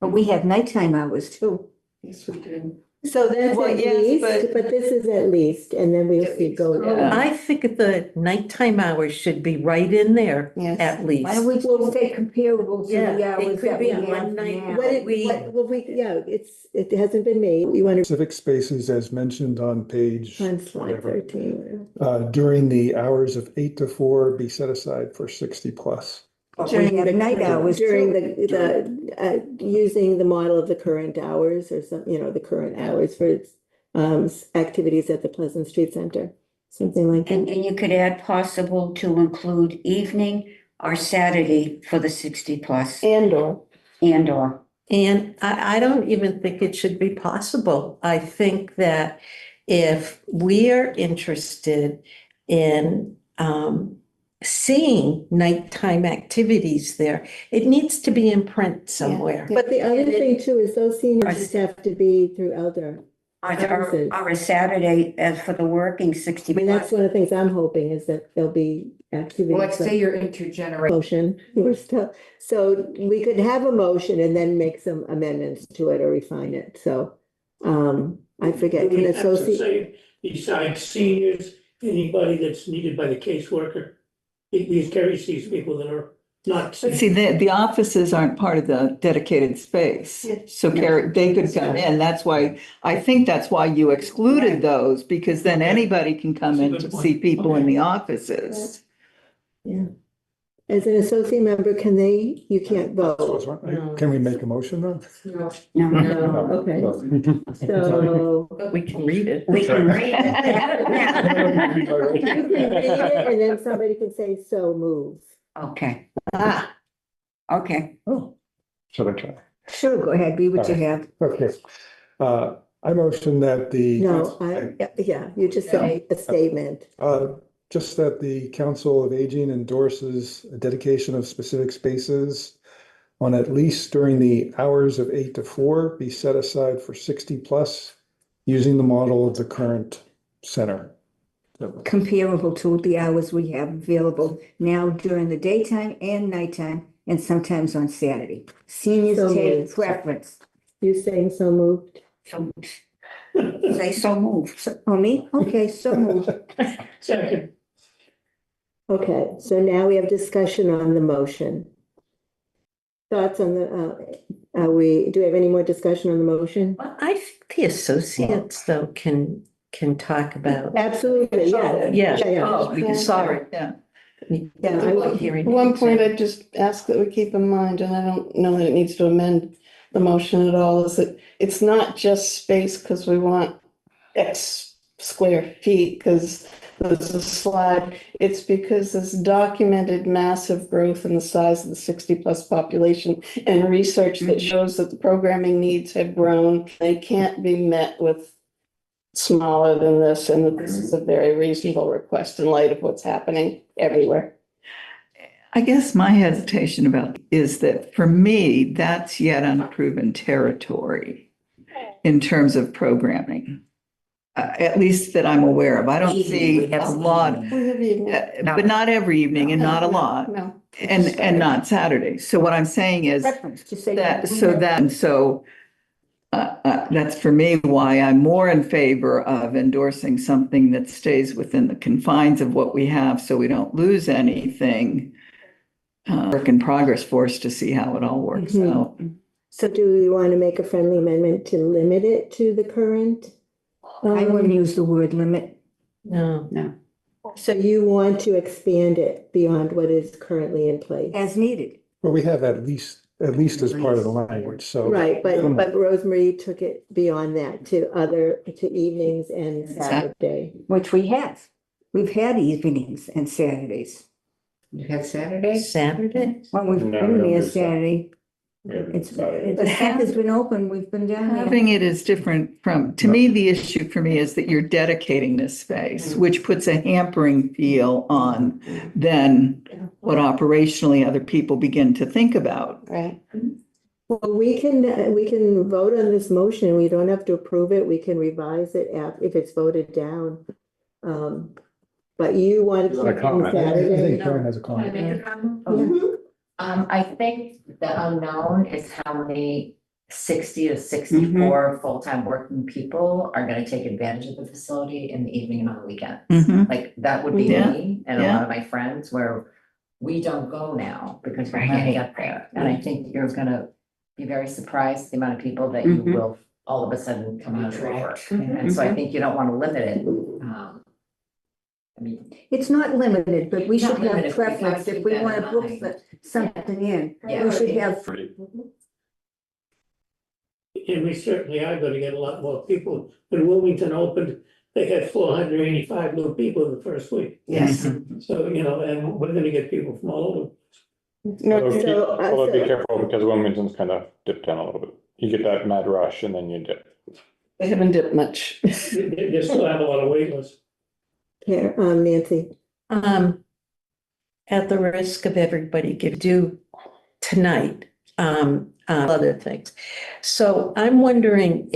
But we have nighttime hours too. Yes, we do. So that's Well, at yes, least, but this is at least, and then we'll see go down. I think the nighttime hours should be right in there, Yes. at least. Why don't we just say comparable to the Yeah, it hours could that be we a have one night- now? It hasn't been made. You want to, Civic spaces as mentioned on page, on slide whatever. 13. During the hours of 8 to 4 be set aside for 60 plus. But we have night hours During too. using the model of the current hours or some, the current hours for activities at the Pleasant Street Center, something like And, that. and you could add possible to include evening or Saturday for the 60 plus And or. And I don't even think it should be possible. I think that if we are interested in seeing nighttime activities there, it needs to be in print somewhere. But the other thing too is those seniors just have to be through elder. Or a Saturday as for the working 60 I mean, that's plus. one of the things I'm hoping is that there'll be activities. Let's say you're intergenerational. Motion, we're still, so we could have a motion and then make some amendments to it or refine it, so. I forget, Do we can have to associate, say, besides seniors, anybody that's needed by the caseworker? These Terry sees people that are not. But see, the offices aren't part of the dedicated space. So Carrie, they could come in. That's why, I think that's why you excluded those, because then anybody can come in to see people in the offices. yeah. As an associate member, you can't vote. Can we make a motion then? No. No, okay, so. But we can read it. We can read it. You can read it and then somebody can say, so move. Okay, Ah, okay. Oh, should I try? Sure, go ahead, be what you have. Okay. I motion that the. no, yeah, you just say a statement. Just that the Council of Aging endorses a dedication of specific spaces on at least during the hours of 8 to 4 be set aside for 60 plus using the model of the current center. Comparable to the hours we have available now during the daytime and nighttime, and sometimes on Saturday. Seniors So take moved. preference. You saying so moved? So say so move. For me? Okay, so move. Second, Okay, so now we have discussion on the motion. Thoughts on the, do we have any more discussion on the motion? Well, I think the associates though can talk about. Absolutely, yeah. Yeah. Oh, because, sorry, yeah. Yeah, I would- Hearing. At one point, I just ask that we keep in mind, and I don't know that it needs to amend the motion at all, is that it's not just space because we want X square feet, because there's a slide. It's because there's documented massive growth in the size of the 60 plus population and research that shows that the programming needs have grown. They can't be met with smaller than this, and that this is a very reasonable request in light of what's happening everywhere. I guess my hesitation about is that for me, that's yet unproven territory in terms of programming. At least that I'm aware of. I don't see a lot, but not every evening and not a lot. No. And not Saturdays. So what I'm saying is Preference, just say that's for me why I'm more in favor of endorsing something that stays within the confines of what we have, so we don't lose anything. Work in progress for us to see how it all works Mhm. out. So do we want to make a friendly amendment to limit it to the current? I wouldn't use the word limit. No. So you want to expand it beyond what is currently in place? As needed. Well, we have at least as part of the language, so. Right, but Rosemary took it beyond that to evenings and Saturday. Which we have. We've had evenings and Saturdays. You have Saturdays? Saturday? Well, we've No, been no, there there's Saturday. It's, Got it. the path has been open, we've been down there. Having it is different from, to me, the issue for me is that you're dedicating this space, which puts a hampering feel on then what operationally other people begin to think about. Right. Well, we can vote on this motion. We don't have to approve it. We can revise it if it's voted down. But you wanted You want to comment? I Saturday. think Karen has a comment. Can I make a comment? Mhm. I think the unknown is how many 60 to 64 full-time working people are gonna take advantage of the facility in the evening and on the weekend. Mhm. Like, that would be Yeah, me and a yeah. lot of my friends where we don't go now because we Right. can't get there. And I think you're gonna be very surprised the amount of people that you Mhm. will all of a sudden come out of the work. Correct. And so I think you don't wanna limit it. I mean, It's not limited, but we Not should have limited, we gotta preference if keep we that in want to book mind. something in. Yeah. We should have, And we certainly are gonna get a lot more people. When Wilmington opened, they had 485 new people the first week. Yes. So, you know, and we're gonna get people from all over. Although keep- So, although be careful because Wilmington's kind of dipped down a little bit. You get that mad rush and then you dip. They haven't dipped much. They still have a lot of wait lists. Nancy. At the risk of everybody do tonight, other things. So I'm wondering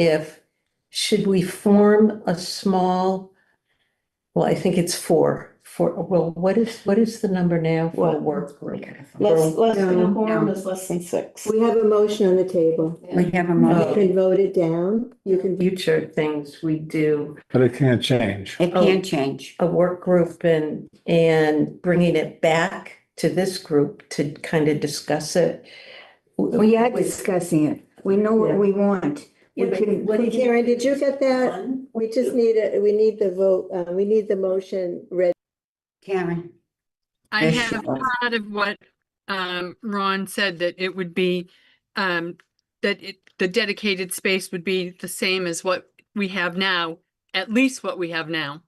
should we form a small, well, I think it's four, well, what is the number now for a work group? Less than a No. quorum is less than six. We have a motion on the table. we have a You motion. can vote it down. You can. Future things we do, But it can't change. It can change. a work group and bringing it back to this group to kind of discuss it. We are discussing it. We know what we want. We can, Karen, did you get that? We just need we need the vote, we need the motion ready. Karen, I Yes, have sure. part of what Ron said, that it would be the dedicated space would be the same as what we have now, at least what we have now.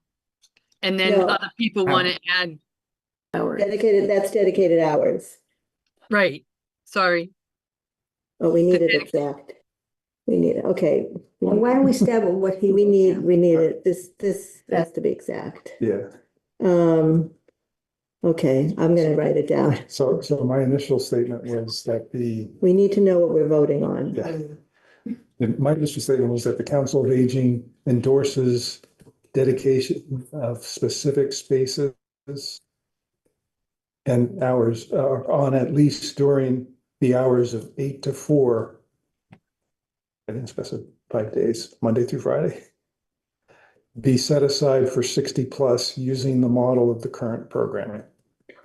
And then No. other people want to add, That's dedicated hours. right, sorry. Oh, we need it exact. We need it, okay. well, why don't we start with what We need it, this has to be exact. Yeah. Okay, I'm gonna write it down. So my initial statement was that We need to know what we're voting on. my initial statement was that the Council of Aging endorses dedication of specific spaces and hours on at least during the hours of 8 to 4. I didn't specify days, Monday through Friday. Be set aside for 60 plus using the model of the current programming.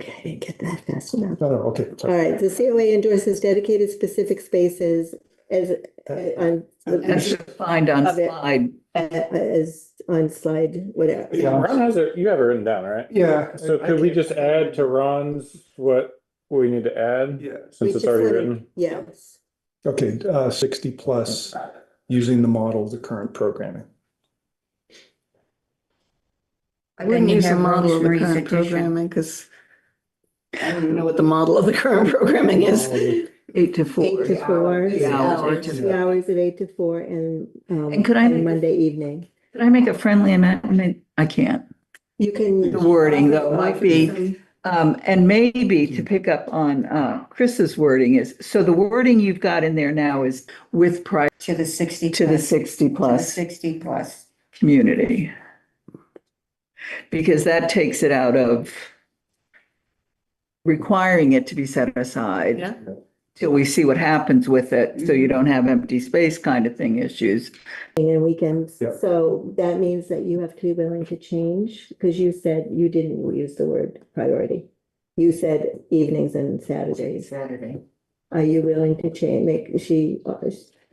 Okay, I didn't get that fast enough. No, okay. All right, the COA endorses dedicated specific spaces as on. As defined on Of it. slide. As on slide, whatever. Ron has it, you have it written down, right? Yeah. So could we just add to Ron's what we need to add? Yeah. We Since just it's already wanted- written? Yes. Okay, 60 plus using the model of the current programming. I wouldn't you use the have model of the Rosemary's current addition. programming because I don't know what the model of the current programming is. 8 to 4. 8 to 4. The hours. 2 hours of 8 to 4 and. And could I- and Monday evening. Could I make a friendly amendment? I can't. You can. The wording though might be, and maybe to pick up on Chris's wording is, so the wording you've got in there now is with prior to the 60. to the plus, 60 to the plus 60 plus. community. Because that takes it out of requiring it to be set aside. Yeah. Till we see what happens with it, so you don't have empty space kind of thing issues. And weekends. Yeah. So that means that you have to be willing to change, because you said you didn't use the word priority. You said evenings and Saturdays. Saturday. Are you willing to change,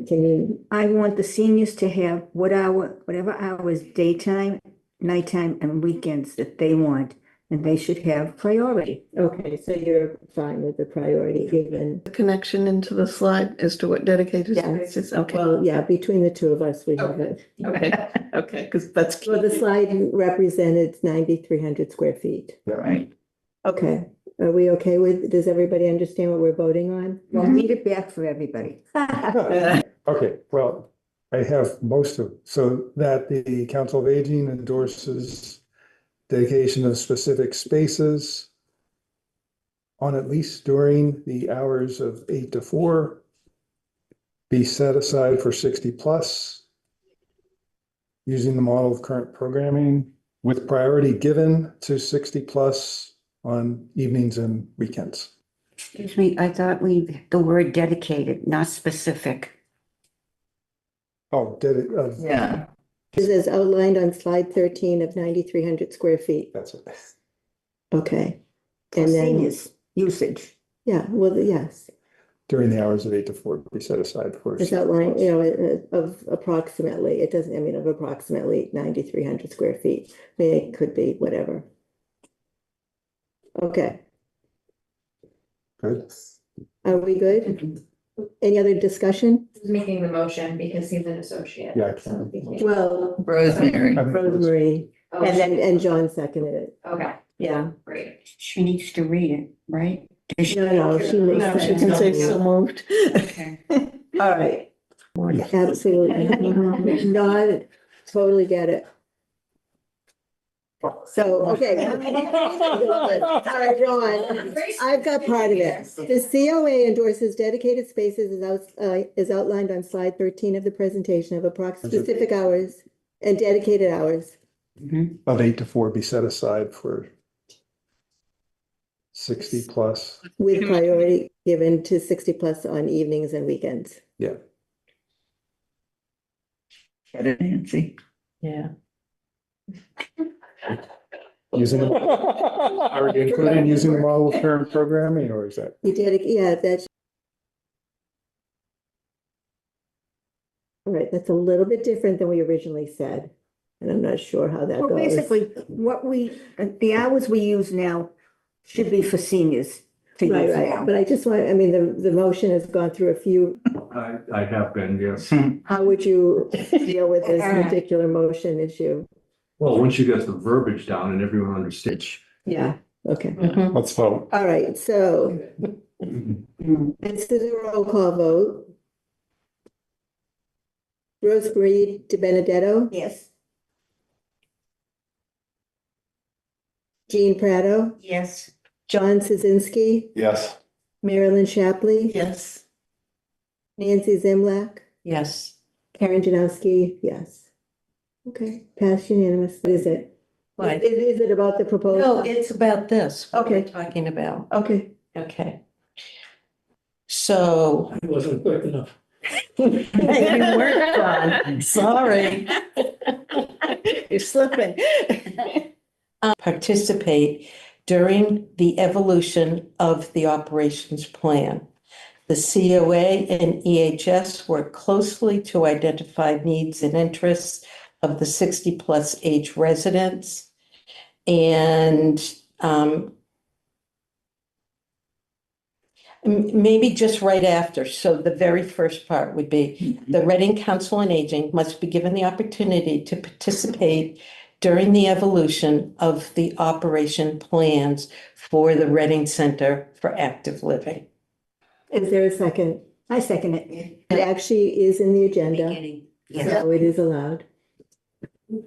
can you, I want the seniors to have whatever hours, daytime, nighttime, and weekends that they want, and they should have priority. okay, so you're fine with the priority given. The connection into the slide as to what dedicated Yeah. spaces, okay. Well, yeah, between the two of us, we have it. Okay, okay, because that's. Well, the slide represented 9,300 square feet. Right. Okay, Are we okay with, does everybody understand what we're voting on? Well, read it back for everybody. Okay, well, I have most of, so that the Council of Aging endorses dedication of specific spaces on at least during the hours of 8 to 4, be set aside for 60 plus, using the model of current programming with priority given to 60 plus on evenings and weekends. Excuse me, I thought the word dedicated, not specific. Oh, Yeah. This is outlined on slide 13 of 9,300 square feet. that's it. Okay. And then, Seniors usage. yeah, well, yes, During the hours of 8 to 4, be set aside for. it's outlined, you know, of approximately, it doesn't, I mean, of approximately 9,300 square feet. I mean, it could be whatever. Okay, Good. are we good? Any other discussion? Who's making the motion because he's an associate. Yeah, I can. Well, Rosemary. Rosemary, Oh, and John seconded it. Okay, Yeah. great. She needs to read it, right? Does she- No, she makes No, she sense. can say so moved. Okay. All right. Absolutely. No, I totally get it. So, okay. All right, Ron, I've got part of it. The COA endorses dedicated spaces is outlined on slide 13 of the presentation of approximately specific hours and dedicated hours. Of 8 to 4 be set aside for 60 plus. With priority given to 60 plus on evenings and weekends. Yeah. Get it, Nancy. Yeah. Using, are you including using the model of current programming, or is that? You did, yeah, that's. All right, that's a little bit different than we originally said, and I'm not sure how that Well, goes. basically, the hours we use now should be for seniors to Right, use right, now. but I just want, I mean, the motion has gone through a few, I have been, yes. how would you deal with this particular motion issue? Well, once you get the verbiage down and everyone understands. Yeah, okay, Let's vote. all right, so this is a roll call vote. Rosemary De Benedetto, Yes. Jean Prato, Yes. John Szynski, Yes. Marilyn Shapley, Yes. Nancy Zimlak, Yes. Karen Janowski, yes. Okay, passed unanimous. What is it? What? Is it about the proposal? No, it's about this. what we're Okay. Talking about. Okay. Okay. So. I wasn't quick enough. You weren't, John. Sorry. You're slipping. Participate during the evolution of the operations plan. The COA and EHS work closely to identify needs and interests of the 60-plus age residents. And maybe just right after. So the very first part would be the Reading Council on Aging must be given the opportunity to participate during the evolution of the operation plans for the Reading Center for Active Living. Is there a second? I second it. It actually is in the agenda, Yes. so it is allowed.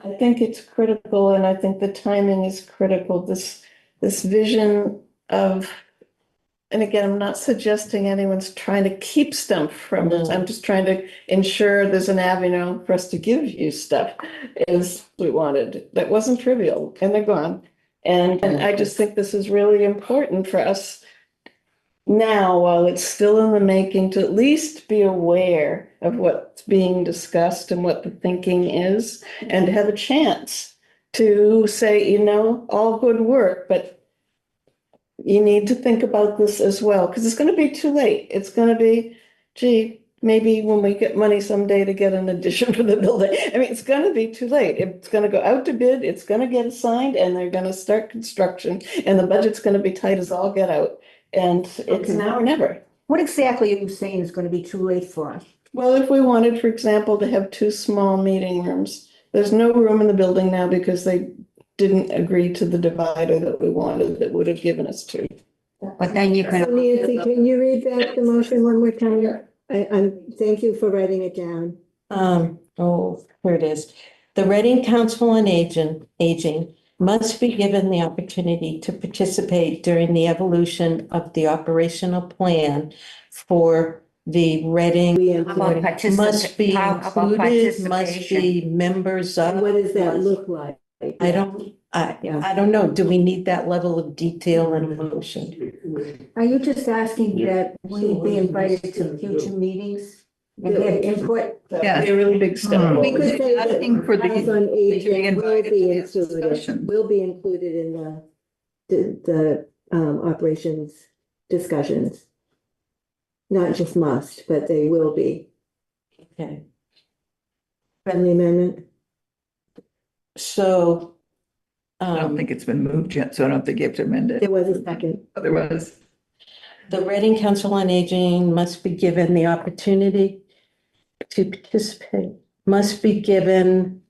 I think it's critical, and I think the timing is critical, this vision of, and again, I'm not suggesting anyone's trying to keep stuff from us. I'm just trying to ensure there's an avenue for us to give you stuff as we wanted. That wasn't trivial, and they're gone. And I just think this is really important for us now, while it's still in the making, to at least be aware of what's being discussed and what the thinking is, and to have a chance to say, all good work, but you need to think about this as well, because it's going to be too late. It's going to be, gee, maybe when we get money someday to get an addition for the building. I mean, it's going to be too late. It's going to go out to bid, it's going to get assigned, and they're going to start construction, and the budget's going to be tight as all get out. And it's now or never. What exactly are you saying is going to be too late for us? Well, if we wanted, for example, to have 2 small meeting rooms, there's no room in the building now because they didn't agree to the divider that we wanted that would have given us 2. But then you So can, Nancy, can you read back the motion one more time? Thank you for writing it down. Here it is. The Reading Council on Aging must be given the opportunity to participate during the evolution of the operational plan for the Reading. how about Must be how about included, must participation? be members of. And what does that look like? I don't know. Do we need that level of detail in a motion? Are you just asking that we be invited to future meetings and get input? Yeah. Be a really big step. We could say that Asking for the- Council on Aging will invited be to these included, discussions. will be included in the operations discussions. Not just must, but they will be. Okay, Friendly amendment? so. I don't think it's been moved yet, so I don't think you have to amend it. There was a second. Otherwise, The Reading Council on Aging must be given the opportunity to participate, must be given,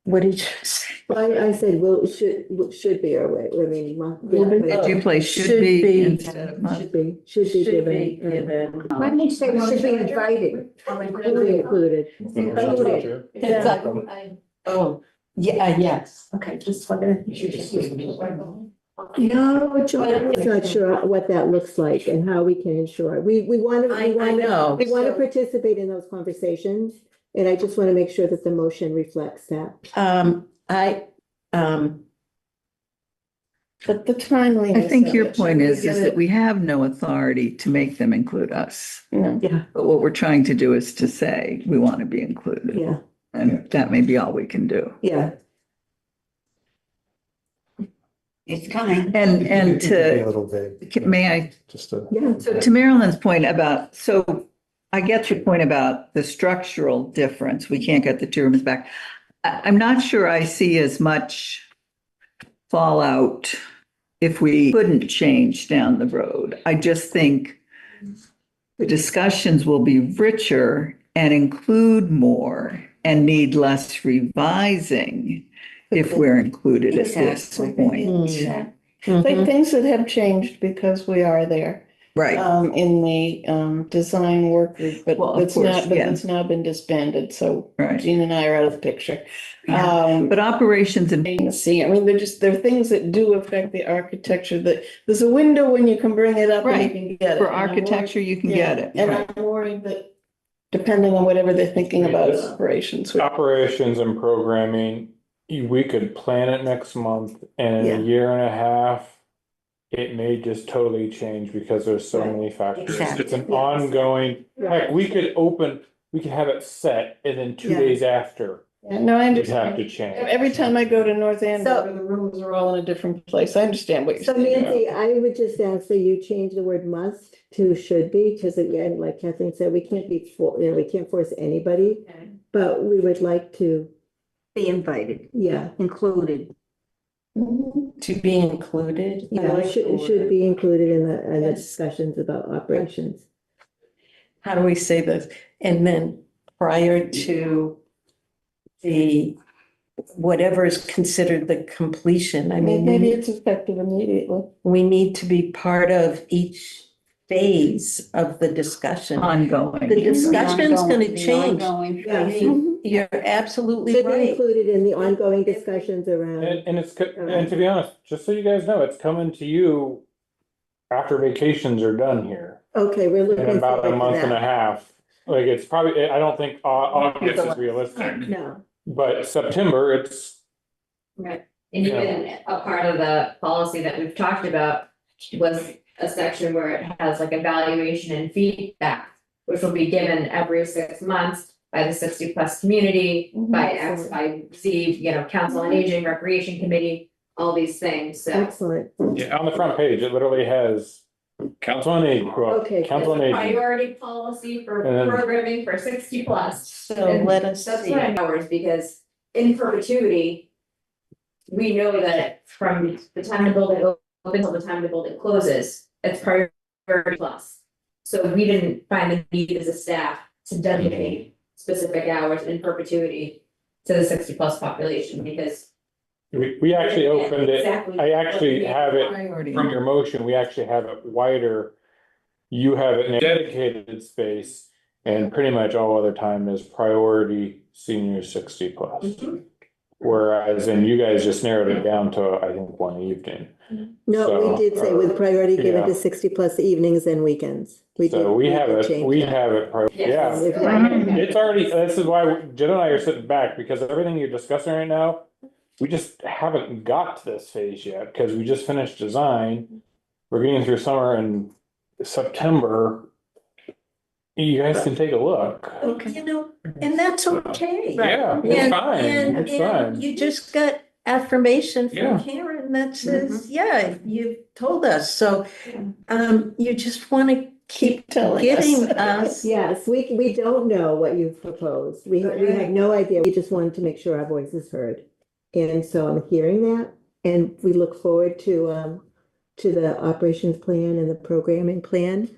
what did you say? I said, will, should be, or wait, I mean, did you play should be instead of must? should be Should be given. given. Why don't you say we should be invited? Will be included. Included. Exactly. Oh, yeah, yes. Okay, just wondering. No, Joanne's not sure what that looks like and how we can ensure. We want to, I know. we want to So- participate in those conversations. And I just want to make sure that the motion reflects that. But the timeliness. I think of your it, point should is get that it? we have no authority to make them include us. No. Yeah, But what we're trying to do is to say, we want to be included. yeah, And that may be all we can do. yeah. It's coming. And It can be a to, little vague. may I Just to. Yeah. So to Marilyn's point about, so I get your point about the structural difference. We can't get the two rooms back. I'm not sure I see as much fallout if we couldn't change down the road. I just think the discussions will be richer and include more and need less revising if we're included at this Exactly. point. Like things that have changed because we are there. Right. In the design work group, but Well, of it's course, not, but yeah. it's now been disbanded, so Right. Jean and I are out of the picture. But operations and See, I mean, they're things that do affect the architecture, that there's a window when you can bring it up and you Right. can get it. for And I'm worried- architecture, you can yeah, get it. And Right. I'm worried that depending on whatever they're thinking about operations. Operations and programming, we could plan it next month and in Yeah. a year and a half. It may just totally change because there's so many factors. Exactly. It's an ongoing, heck, we could have it set and then 2 Yeah. days after, Yeah, no, I it'd have understand. to change. Every time I go to North Andover, So- the rooms are all in a different place. I understand what you're So saying. Nancy, I would just ask that you change the word must to should be, because again, like Kathleen said, we can't we can't force anybody. But we would like to, Be invited, yeah, included. To be included. I yeah, like it the should word. be included in the Yes. discussions about operations. How do we say this? And then prior to the, whatever is considered the completion, I mean, Maybe it's effective immediately. we need to be part of each phase of the discussion. Ongoing. The discussion's gonna The change. ongoing Yeah. phase. You're absolutely Should be right. included in the ongoing discussions around. And and to be honest, just so you guys know, it's coming to you after vacations are done here Okay, we're in looking about a forward to month and a that. half. Like it's probably, I don't think August is realistic, No, but September, it's, Right, and even a part of the policy that we've talked about was a section where it has like evaluation and feedback, which will be given every 6 months by the 60+ community, by X, by Z, you know, council on aging, recreation committee, all these things, so. excellent. yeah, on the front page, it literally has council on aging, well, Okay. council on It's a aging. priority policy for And then- programming for 60+. So And let us That's see. what I'm hours, because in perpetuity, we know that from the time the building opens till the time the building closes, it's priority plus. So we didn't find the need as a staff to dedicate specific hours in perpetuity to the 60+ population, because We actually opened it, Exactly. I actually have it Priority. from your motion, we actually have it wider. You have it in a dedicated space, and pretty much all other time is priority senior 60+. Whereas, and you guys just narrowed it down to, I think, one evening. No, So, we did say with priority given yeah. to 60+ evenings and weekends. We did. So we have did it, change we that. have it, yeah. It's already, this is why Jen and I are sitting back, because everything you're discussing right now, we just haven't got to this phase yet, because we just finished design. We're getting through summer and September. You guys can take a look. You know, and that's okay. Yeah, it's And- fine, and- it's and fine. You just got affirmation Yeah. from Karen that says, yeah, you told us, so, you just wanna keep Telling getting us. us. Yes, we don't know what you've proposed. We have no idea. We just wanted to make sure our voice is heard. And so I'm hearing that, and we look forward to the operations plan and the programming plan.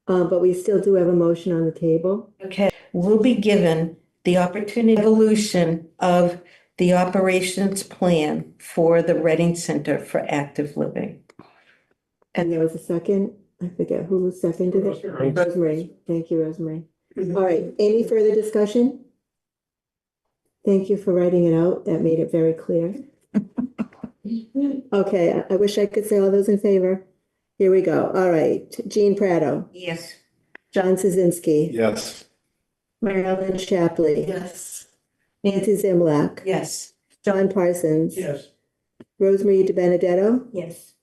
But we still do have a motion on the table. Okay, we'll be given the opportunity evolution of the operations plan for the Reading Center for Active Living. And there was a second, I forget who seconded it. Rosemary. Rosemary, thank you, Rosemary. All right, any further discussion? Thank you for writing it out. That made it very clear. Okay, I wish I could say all those in favor. Here we go. All right, Jean Prado, Yes. John Szynski, Yes. Marilyn Shapley, Yes. Nancy Zimlak, Yes. John Parsons, Yes. Rosemary DiBenedetto, Yes.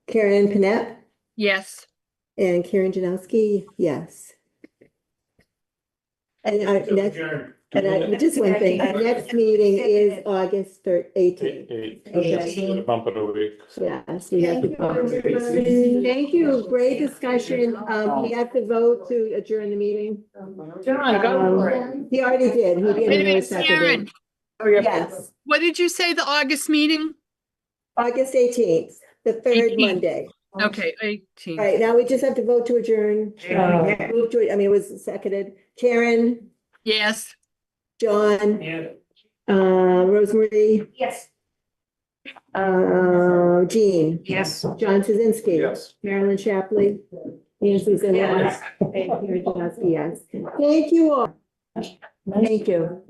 Karen Panet, Yes. and Karen Janowski, yes. And our next, and I, just one thing, our next meeting is August 18th. Eight, bump it a week. Yes, we have to. Thank you, great discussion. We have to vote to adjourn the meeting. John, go for it. He already did. He Wait a didn't know minute, seconded. Karen, Yes, what did you say the August meeting? August 18th, the third 18th. Monday. Okay, All 18. right, now we just have to vote to adjourn. Move to, I mean, it was seconded. Karen, Yes. John, Yeah. Rosemary, Yes. Jean, Yes. John Szynski. Yes. Marilyn Shapley, Nancy Zimmerman, and Karen Janowski, yes. Thank you all. Thank you.